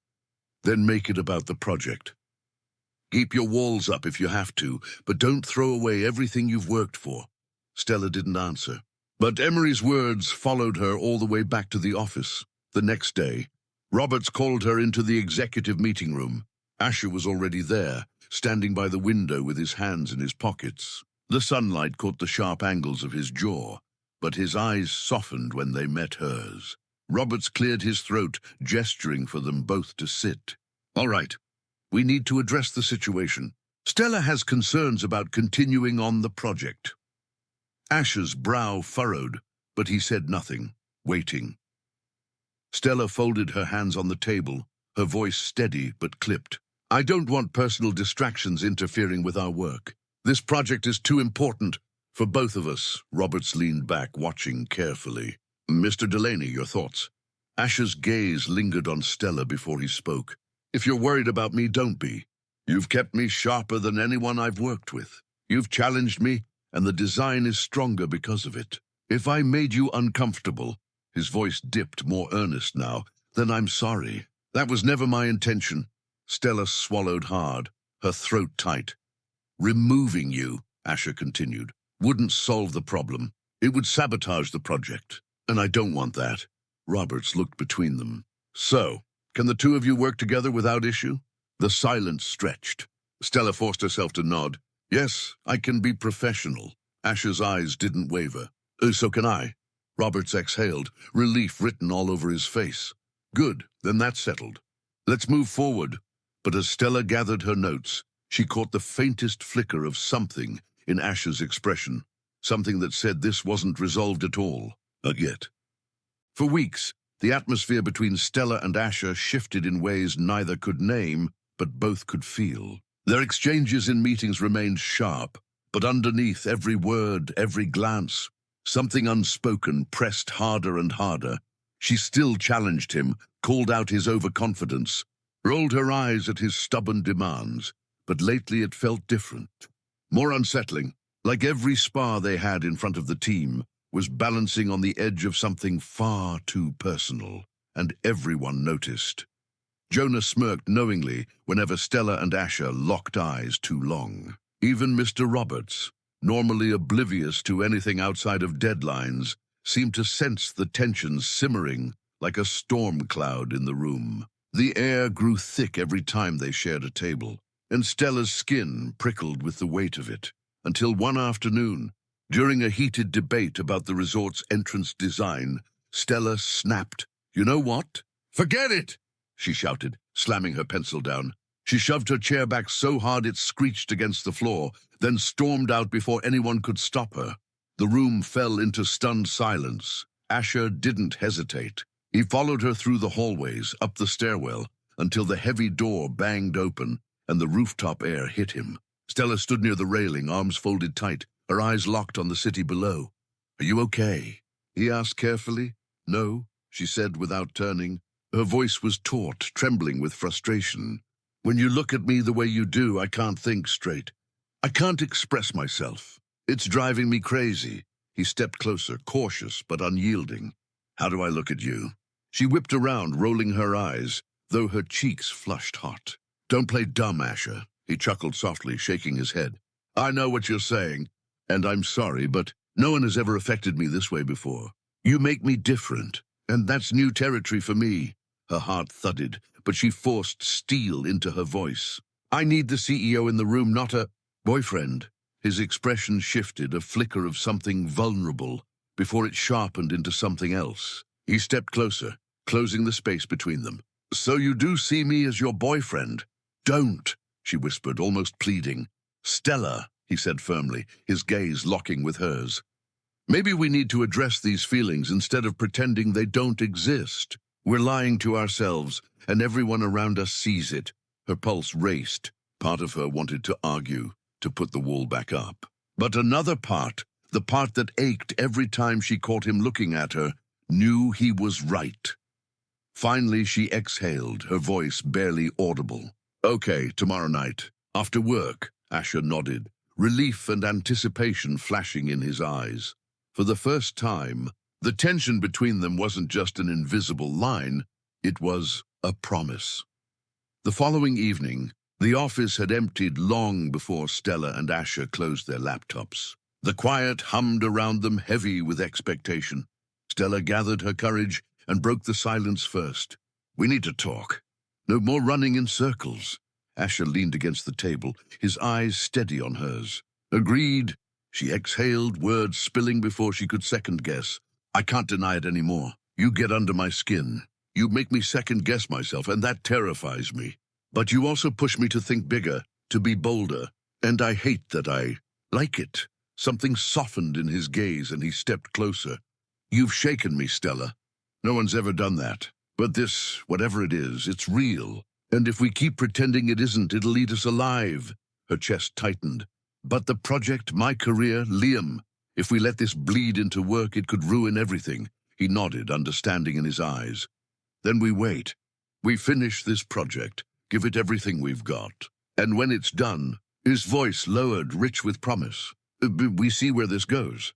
Then make it about the project. Keep your walls up if you have to, but don't throw away everything you've worked for. Stella didn't answer. But Emery's words followed her all the way back to the office. The next day, Roberts called her into the executive meeting room. Asher was already there, standing by the window with his hands in his pockets. The sunlight caught the sharp angles of his jaw, but his eyes softened when they met hers. Roberts cleared his throat, gesturing for them both to sit. All right, we need to address the situation. Stella has concerns about continuing on the project. Asher's brow furrowed, but he said nothing, waiting. Stella folded her hands on the table, her voice steady but clipped. I don't want personal distractions interfering with our work. This project is too important for both of us. Roberts leaned back, watching carefully. Mr. Delaney, your thoughts? Asher's gaze lingered on Stella before he spoke. If you're worried about me, don't be. You've kept me sharper than anyone I've worked with. You've challenged me, and the design is stronger because of it. If I made you uncomfortable, his voice dipped, more earnest now, then I'm sorry. That was never my intention. Stella swallowed hard, her throat tight. Removing you, Asher continued, wouldn't solve the problem. It would sabotage the project, and I don't want that. Roberts looked between them. So, can the two of you work together without issue? The silence stretched. Stella forced herself to nod. Yes, I can be professional. Asher's eyes didn't waver. So can I. Roberts exhaled, relief written all over his face. Good, then that's settled. Let's move forward. But as Stella gathered her notes, she caught the faintest flicker of something in Asher's expression, something that said this wasn't resolved at all, yet. For weeks, the atmosphere between Stella and Asher shifted in ways neither could name, but both could feel. Their exchanges in meetings remained sharp, but underneath every word, every glance, something unspoken pressed harder and harder. She still challenged him, called out his overconfidence, rolled her eyes at his stubborn demands, but lately it felt different. More unsettling, like every spar they had in front of the team, was balancing on the edge of something far too personal, and everyone noticed. Jonah smirked knowingly whenever Stella and Asher locked eyes too long. Even Mr. Roberts, normally oblivious to anything outside of deadlines, seemed to sense the tension simmering like a storm cloud in the room. The air grew thick every time they shared a table, and Stella's skin prickled with the weight of it, until one afternoon, during a heated debate about the resort's entrance design, Stella snapped. "You know what? Forget it!" she shouted, slamming her pencil down. She shoved her chair back so hard it screeched against the floor, then stormed out before anyone could stop her. The room fell into stunned silence. Asher didn't hesitate. He followed her through the hallways, up the stairwell, until the heavy door banged open and the rooftop air hit him. Stella stood near the railing, arms folded tight, her eyes locked on the city below. "Are you okay?" he asked carefully. "No," she said without turning. Her voice was taut, trembling with frustration. "When you look at me the way you do, I can't think straight. I can't express myself. It's driving me crazy." He stepped closer, cautious but unyielding. "How do I look at you?" She whipped around, rolling her eyes, though her cheeks flushed hot. "Don't play dumb, Asher," he chuckled softly, shaking his head. "I know what you're saying, and I'm sorry, but no one has ever affected me this way before. You make me different, and that's new territory for me." Her heart thudded, but she forced steel into her voice. "I need the CEO in the room, not a boyfriend." His expression shifted, a flicker of something vulnerable, before it sharpened into something else. He stepped closer, closing the space between them. "So you do see me as your boyfriend?" "Don't," she whispered, almost pleading. "Stella," he said firmly, his gaze locking with hers. "Maybe we need to address these feelings instead of pretending they don't exist. We're lying to ourselves, and everyone around us sees it." Her pulse raced. Part of her wanted to argue, to put the wall back up. But another part, the part that ached every time she caught him looking at her, knew he was right. Finally, she exhaled, her voice barely audible. "Okay, tomorrow night. After work," Asher nodded, relief and anticipation flashing in his eyes. For the first time, the tension between them wasn't just an invisible line, it was a promise. The following evening, the office had emptied long before Stella and Asher closed their laptops. The quiet hummed around them, heavy with expectation. Stella gathered her courage and broke the silence first. "We need to talk. No more running in circles." Asher leaned against the table, his eyes steady on hers. "Agreed." She exhaled, words spilling before she could second-guess. "I can't deny it anymore. You get under my skin. You make me second-guess myself, and that terrifies me. But you also push me to think bigger, to be bolder. And I hate that I like it." Something softened in his gaze, and he stepped closer. "You've shaken me, Stella. No one's ever done that. But this, whatever it is, it's real. And if we keep pretending it isn't, it'll eat us alive." Her chest tightened. "But the project, my career, Liam, if we let this bleed into work, it could ruin everything." He nodded, understanding in his eyes. "Then we wait. We finish this project, give it everything we've got. And when it's done," his voice lowered, rich with promise, "we see where this goes.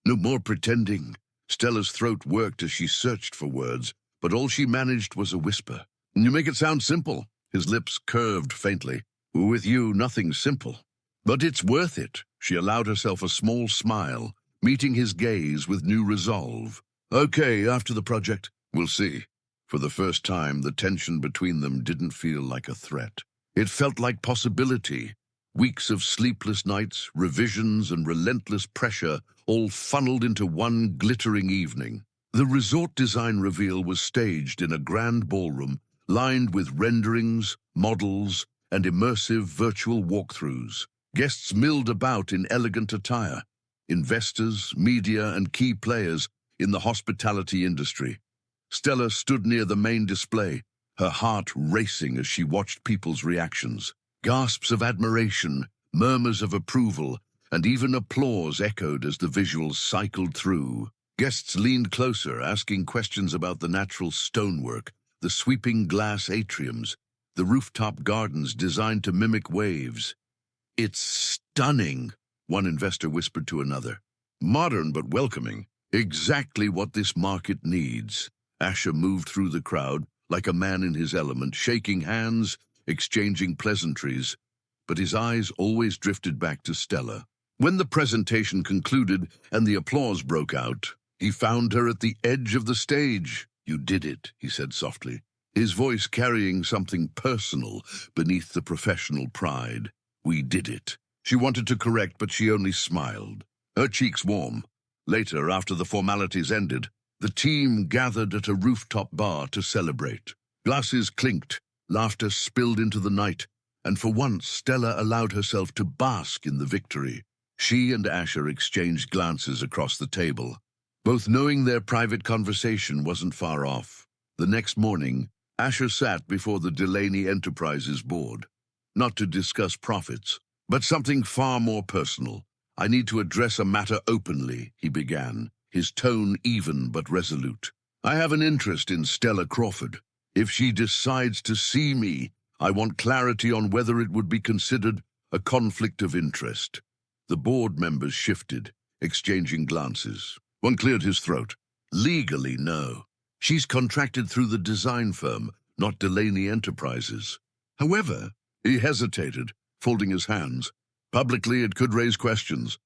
No more pretending." Stella's throat worked as she searched for words, but all she managed was a whisper. "You make it sound simple." His lips curved faintly. "With you, nothing's simple. But it's worth it." She allowed herself a small smile, meeting his gaze with new resolve. "Okay, after the project, we'll see." For the first time, the tension between them didn't feel like a threat. It felt like possibility. Weeks of sleepless nights, revisions, and relentless pressure all funneled into one glittering evening. The resort design reveal was staged in a grand ballroom, lined with renderings, models, and immersive virtual walkthroughs. Guests milled about in elegant attire. Investors, media, and key players in the hospitality industry. Stella stood near the main display, her heart racing as she watched people's reactions. Gasps of admiration, murmurs of approval, and even applause echoed as the visuals cycled through. Guests leaned closer, asking questions about the natural stonework, the sweeping glass atriums, the rooftop gardens designed to mimic waves. "It's stunning," one investor whispered to another. "Modern but welcoming. Exactly what this market needs." Asher moved through the crowd like a man in his element, shaking hands, exchanging pleasantries, but his eyes always drifted back to Stella. When the presentation concluded and the applause broke out, he found her at the edge of the stage. "You did it," he said softly, his voice carrying something personal beneath the professional pride. "We did it." She wanted to correct, but she only smiled, her cheeks warm. Later, after the formalities ended, the team gathered at a rooftop bar to celebrate. Glasses clinked, laughter spilled into the night, and for once Stella allowed herself to bask in the victory. She and Asher exchanged glances across the table, both knowing their private conversation wasn't far off. The next morning, Asher sat before the Delaney Enterprises board, not to discuss profits, but something far more personal. "I need to address a matter openly," he began, his tone even but resolute. "I have an interest in Stella Crawford. If she decides to see me, I want clarity on whether it would be considered a conflict of interest." The board members shifted, exchanging glances. One cleared his throat. "Legally, no. She's contracted through the design firm, not Delaney Enterprises." However, he hesitated, folding his hands. "Publicly, it could raise questions.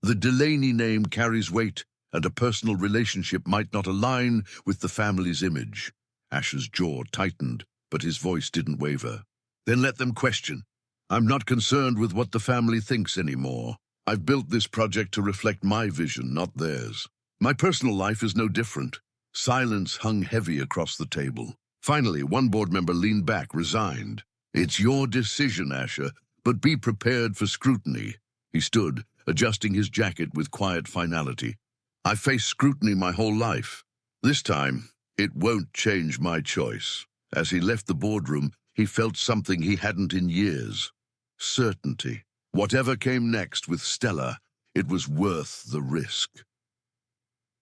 The Delaney name carries weight, and a personal relationship might not align with the family's image." Asher's jaw tightened, but his voice didn't waver. "Then let them question. I'm not concerned with what the family thinks anymore. I've built this project to reflect my vision, not theirs. My personal life is no different." Silence hung heavy across the table. Finally, one board member leaned back, resigned. "It's your decision, Asher, but be prepared for scrutiny." He stood, adjusting his jacket with quiet finality. "I've faced scrutiny my whole life. This time, it won't change my choice." As he left the boardroom, he felt something he hadn't in years. Certainty. Whatever came next with Stella, it was worth the risk.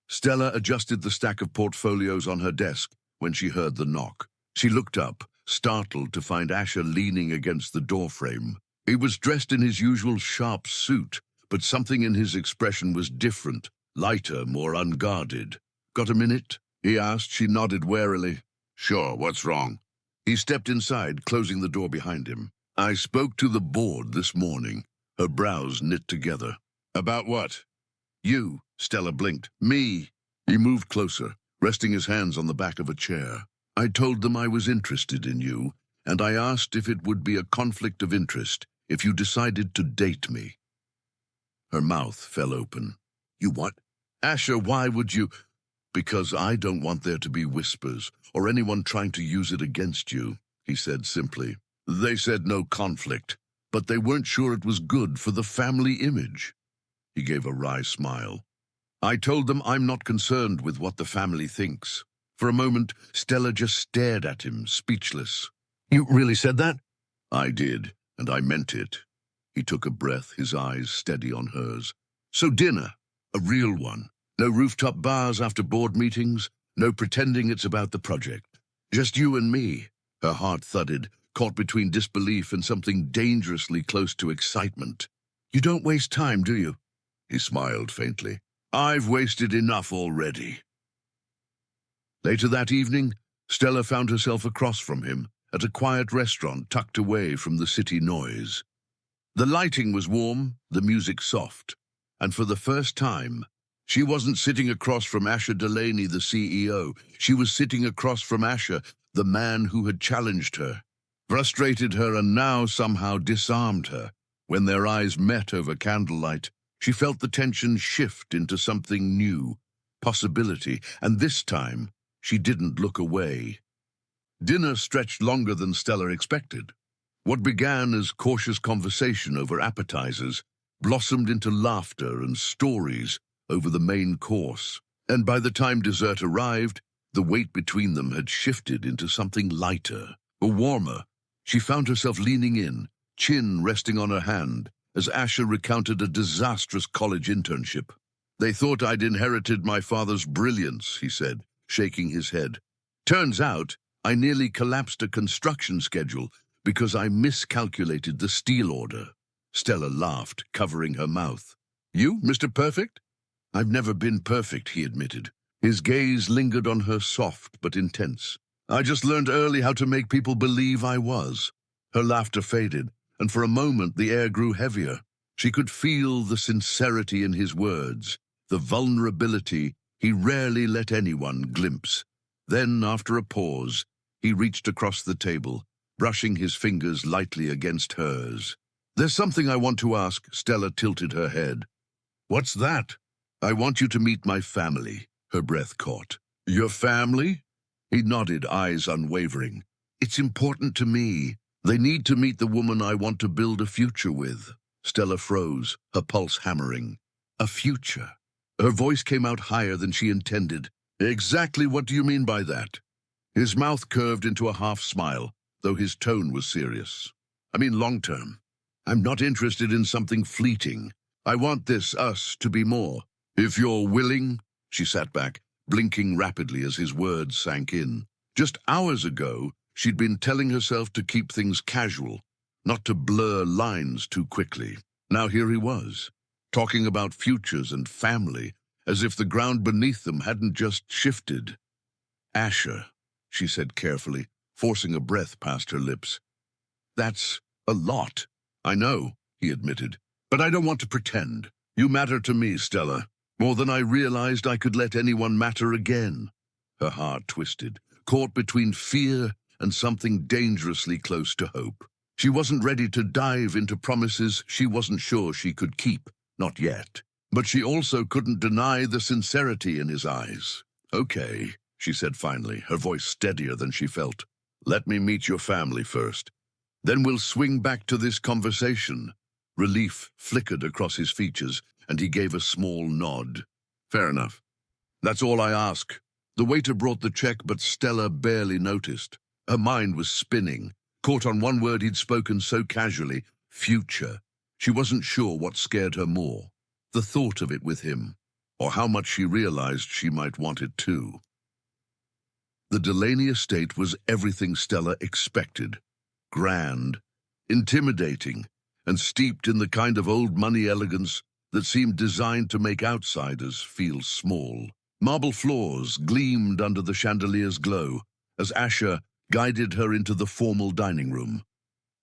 Stella adjusted the stack of portfolios on her desk when she heard the knock. She looked up, startled to find Asher leaning against the doorframe. He was dressed in his usual sharp suit, but something in his expression was different, lighter, more unguarded. "Got a minute?" he asked. She nodded warily. "Sure, what's wrong?" He stepped inside, closing the door behind him. "I spoke to the board this morning." Her brows knit together. "About what?" "You," Stella blinked. "Me." He moved closer, resting his hands on the back of a chair. "I told them I was interested in you, and I asked if it would be a conflict of interest if you decided to date me." Her mouth fell open. "You what?" "Asher, why would you—" "Because I don't want there to be whispers or anyone trying to use it against you," he said simply. "They said no conflict, but they weren't sure it was good for the family image." He gave a wry smile. "I told them I'm not concerned with what the family thinks." For a moment, Stella just stared at him, speechless. "You really said that?" "I did, and I meant it." He took a breath, his eyes steady on hers. "So dinner, a real one. No rooftop bars after board meetings, no pretending it's about the project. Just you and me." Her heart thudded, caught between disbelief and something dangerously close to excitement. "You don't waste time, do you?" He smiled faintly. "I've wasted enough already." Later that evening, Stella found herself across from him at a quiet restaurant tucked away from the city noise. The lighting was warm, the music soft, and for the first time, she wasn't sitting across from Asher Delaney, the CEO. She was sitting across from Asher, the man who had challenged her, frustrated her, and now somehow disarmed her. When their eyes met over candlelight, she felt the tension shift into something new, possibility, and this time she didn't look away. Dinner stretched longer than Stella expected. What began as cautious conversation over appetizers blossomed into laughter and stories over the main course. And by the time dessert arrived, the weight between them had shifted into something lighter, or warmer. She found herself leaning in, chin resting on her hand, as Asher recounted a disastrous college internship. "They thought I'd inherited my father's brilliance," he said, shaking his head. "Turns out I nearly collapsed a construction schedule because I miscalculated the steel order." Stella laughed, covering her mouth. "You, Mr. Perfect?" "I've never been perfect," he admitted. His gaze lingered on her, soft but intense. "I just learned early how to make people believe I was." Her laughter faded, and for a moment the air grew heavier. She could feel the sincerity in his words, the vulnerability he rarely let anyone glimpse. Then, after a pause, he reached across the table, brushing his fingers lightly against hers. "There's something I want to ask." Stella tilted her head. "What's that?" "I want you to meet my family." Her breath caught. "Your family?" He nodded, eyes unwavering. "It's important to me. They need to meet the woman I want to build a future with." Stella froze, her pulse hammering. "A future?" Her voice came out higher than she intended. "Exactly what do you mean by that?" His mouth curved into a half smile, though his tone was serious. "I mean long-term. I'm not interested in something fleeting. I want us to be more. If you're willing." She sat back, blinking rapidly as his words sank in. Just hours ago, she'd been telling herself to keep things casual, not to blur lines too quickly. Now here he was, talking about futures and family, as if the ground beneath them hadn't just shifted. "Asher," she said carefully, forcing a breath past her lips. "That's a lot." "I know," he admitted, "but I don't want to pretend. You matter to me, Stella, more than I realized I could let anyone matter again." Her heart twisted, caught between fear and something dangerously close to hope. She wasn't ready to dive into promises she wasn't sure she could keep, not yet. But she also couldn't deny the sincerity in his eyes. "Okay," she said finally, her voice steadier than she felt. "Let me meet your family first. Then we'll swing back to this conversation." Relief flickered across his features, and he gave a small nod. "Fair enough. That's all I ask." The waiter brought the check, but Stella barely noticed. Her mind was spinning, caught on one word he'd spoken so casually, future. She wasn't sure what scared her more, the thought of it with him, or how much she realized she might want it too. The Delaney estate was everything Stella expected. Grand, intimidating, and steeped in the kind of old money elegance that seemed designed to make outsiders feel small. Marble floors gleamed under the chandelier's glow as Asher guided her into the formal dining room.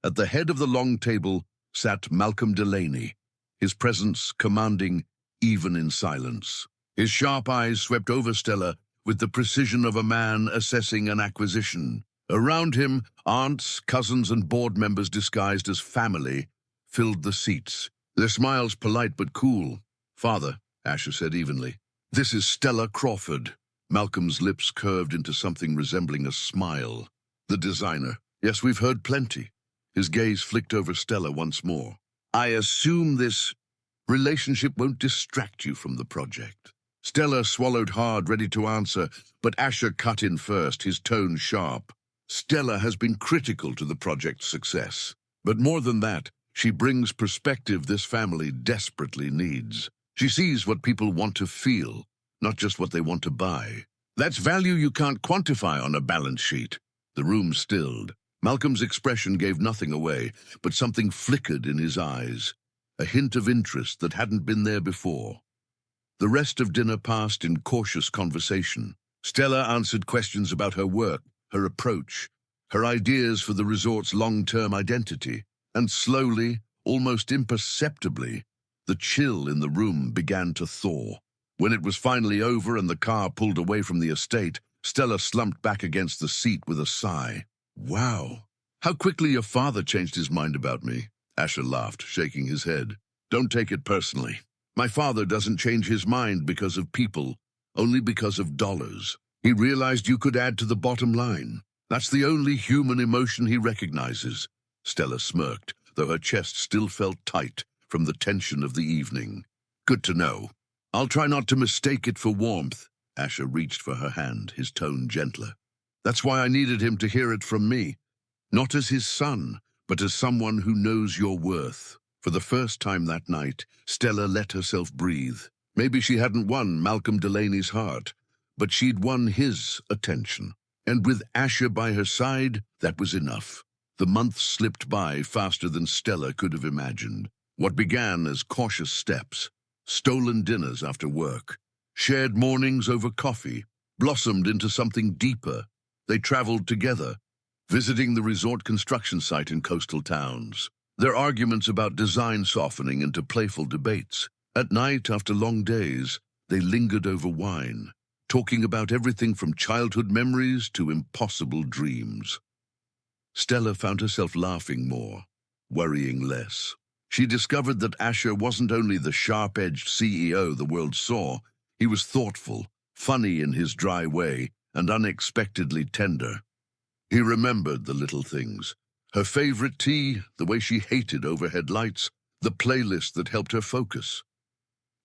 At the head of the long table sat Malcolm Delaney, his presence commanding even in silence. His sharp eyes swept over Stella with the precision of a man assessing an acquisition. Around him, aunts, cousins, and board members disguised as family filled the seats, their smiles polite but cool. "Father," Asher said evenly. "This is Stella Crawford." Malcolm's lips curved into something resembling a smile. "The designer." "Yes, we've heard plenty." His gaze flicked over Stella once more. "I assume this relationship won't distract you from the project." Stella swallowed hard, ready to answer, but Asher cut in first, his tone sharp. "Stella has been critical to the project's success. But more than that, she brings perspective this family desperately needs. She sees what people want to feel, not just what they want to buy. That's value you can't quantify on a balance sheet." The room stilled. Malcolm's expression gave nothing away, but something flickered in his eyes, a hint of interest that hadn't been there before. The rest of dinner passed in cautious conversation. Stella answered questions about her work, her approach, her ideas for the resort's long-term identity, and slowly, almost imperceptibly, the chill in the room began to thaw. When it was finally over and the car pulled away from the estate, Stella slumped back against the seat with a sigh. "Wow, how quickly your father changed his mind about me." Asher laughed, shaking his head. "Don't take it personally. My father doesn't change his mind because of people, only because of dollars. He realized you could add to the bottom line. That's the only human emotion he recognizes. Stella smirked, though her chest still felt tight from the tension of the evening. Good to know. I'll try not to mistake it for warmth. Asher reached for her hand, his tone gentler. That's why I needed him to hear it from me. Not as his son, but as someone who knows your worth. For the first time that night, Stella let herself breathe. Maybe she hadn't won Malcolm Delaney's heart, but she'd won his attention. And with Asher by her side, that was enough. The months slipped by faster than Stella could have imagined. What began as cautious steps, stolen dinners after work, shared mornings over coffee, blossomed into something deeper. They traveled together, visiting the resort construction site in coastal towns. Their arguments about design softening into playful debates. At night, after long days, they lingered over wine, talking about everything from childhood memories to impossible dreams. Stella found herself laughing more, worrying less. She discovered that Asher wasn't only the sharp-edged CEO the world saw, he was thoughtful, funny in his dry way, and unexpectedly tender. He remembered the little things. Her favorite tea, the way she hated overhead lights, the playlist that helped her focus.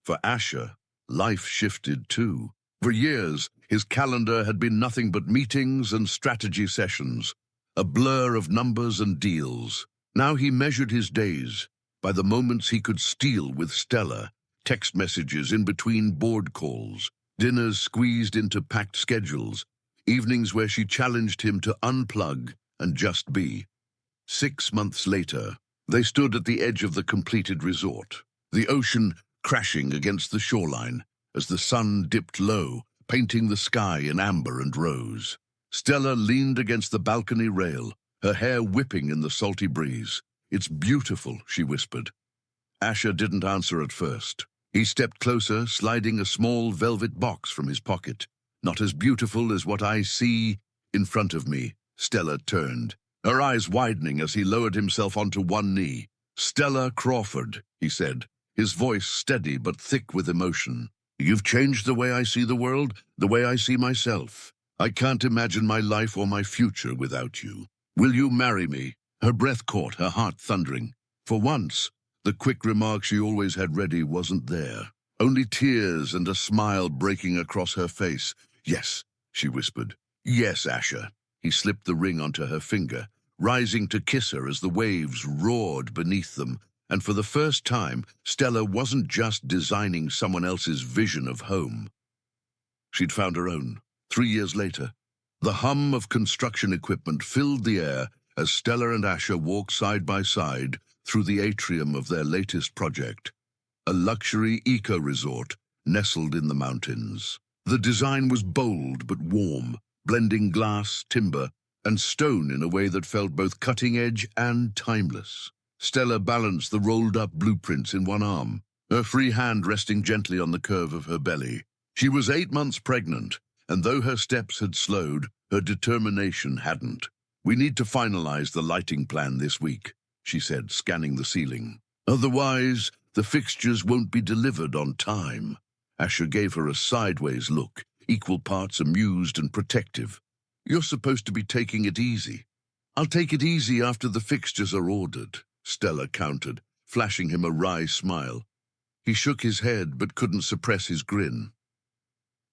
For Asher, life shifted too. For years, his calendar had been nothing but meetings and strategy sessions, a blur of numbers and deals. Now he measured his days by the moments he could steal with Stella, text messages in between board calls, dinners squeezed into packed schedules, evenings where she challenged him to unplug and just be. 6 months later, they stood at the edge of the completed resort, the ocean crashing against the shoreline as the sun dipped low, painting the sky in amber and rose. Stella leaned against the balcony rail, her hair whipping in the salty breeze. "It's beautiful," she whispered. Asher didn't answer at first. He stepped closer, sliding a small velvet box from his pocket. "Not as beautiful as what I see in front of me." Stella turned, her eyes widening as he lowered himself onto one knee. "Stella Crawford," he said, his voice steady but thick with emotion. "You've changed the way I see the world, the way I see myself. I can't imagine my life or my future without you. Will you marry me?" Her breath caught, her heart thundering. For once, the quick remark she always had ready wasn't there. Only tears and a smile breaking across her face. "Yes," she whispered. "Yes, Asher." He slipped the ring onto her finger, rising to kiss her as the waves roared beneath them. And for the first time, Stella wasn't just designing someone else's vision of home. She'd found her own. 3 years later, the hum of construction equipment filled the air as Stella and Asher walked side by side through the atrium of their latest project, a luxury eco-resort nestled in the mountains. The design was bold but warm, blending glass, timber, and stone in a way that felt both cutting-edge and timeless. Stella balanced the rolled-up blueprints in one arm, her free hand resting gently on the curve of her belly. She was 8 months pregnant, and though her steps had slowed, her determination hadn't. "We need to finalize the lighting plan this week," she said, scanning the ceiling. "Otherwise, the fixtures won't be delivered on time." Asher gave her a sideways look, equal parts amused and protective. "You're supposed to be taking it easy." "I'll take it easy after the fixtures are ordered," Stella countered, flashing him a wry smile. He shook his head but couldn't suppress his grin.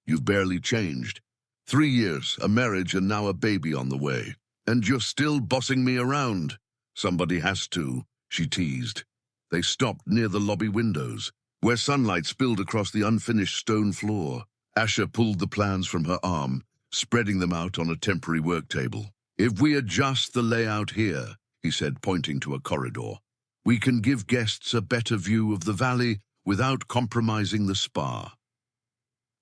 "You've barely changed. 3 years, a marriage, and now a baby on the way. And you're still bossing me around." "Somebody has to," she teased. They stopped near the lobby windows, where sunlight spilled across the unfinished stone floor. Asher pulled the plans from her arm, spreading them out on a temporary work table. "If we adjust the layout here," he said, pointing to a corridor, "we can give guests a better view of the valley without compromising the spa."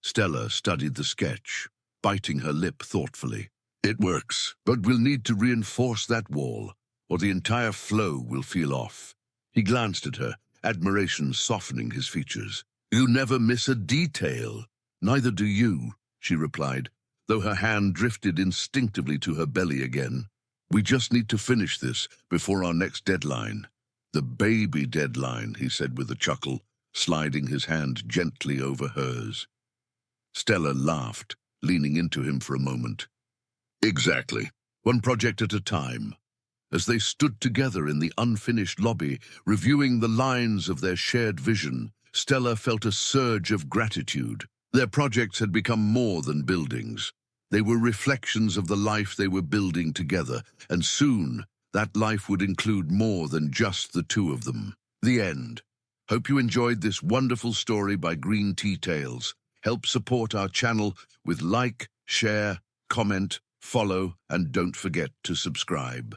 Stella studied the sketch, biting her lip thoughtfully. "It works, but we'll need to reinforce that wall, or the entire flow will feel off." He glanced at her, admiration softening his features. "You never miss a detail." "Neither do you," she replied, though her hand drifted instinctively to her belly again. "We just need to finish this before our next deadline." "The baby deadline," he said with a chuckle, sliding his hand gently over hers. Stella laughed, leaning into him for a moment. "Exactly. One project at a time." As they stood together in the unfinished lobby, reviewing the lines of their shared vision, Stella felt a surge of gratitude. Their projects had become more than buildings. They were reflections of the life they were building together, and soon that life would include more than just the two of them. The end. Hope you enjoyed this wonderful story by Green Tea Tales. Help support our channel with like, share, comment, follow, and don't forget to subscribe.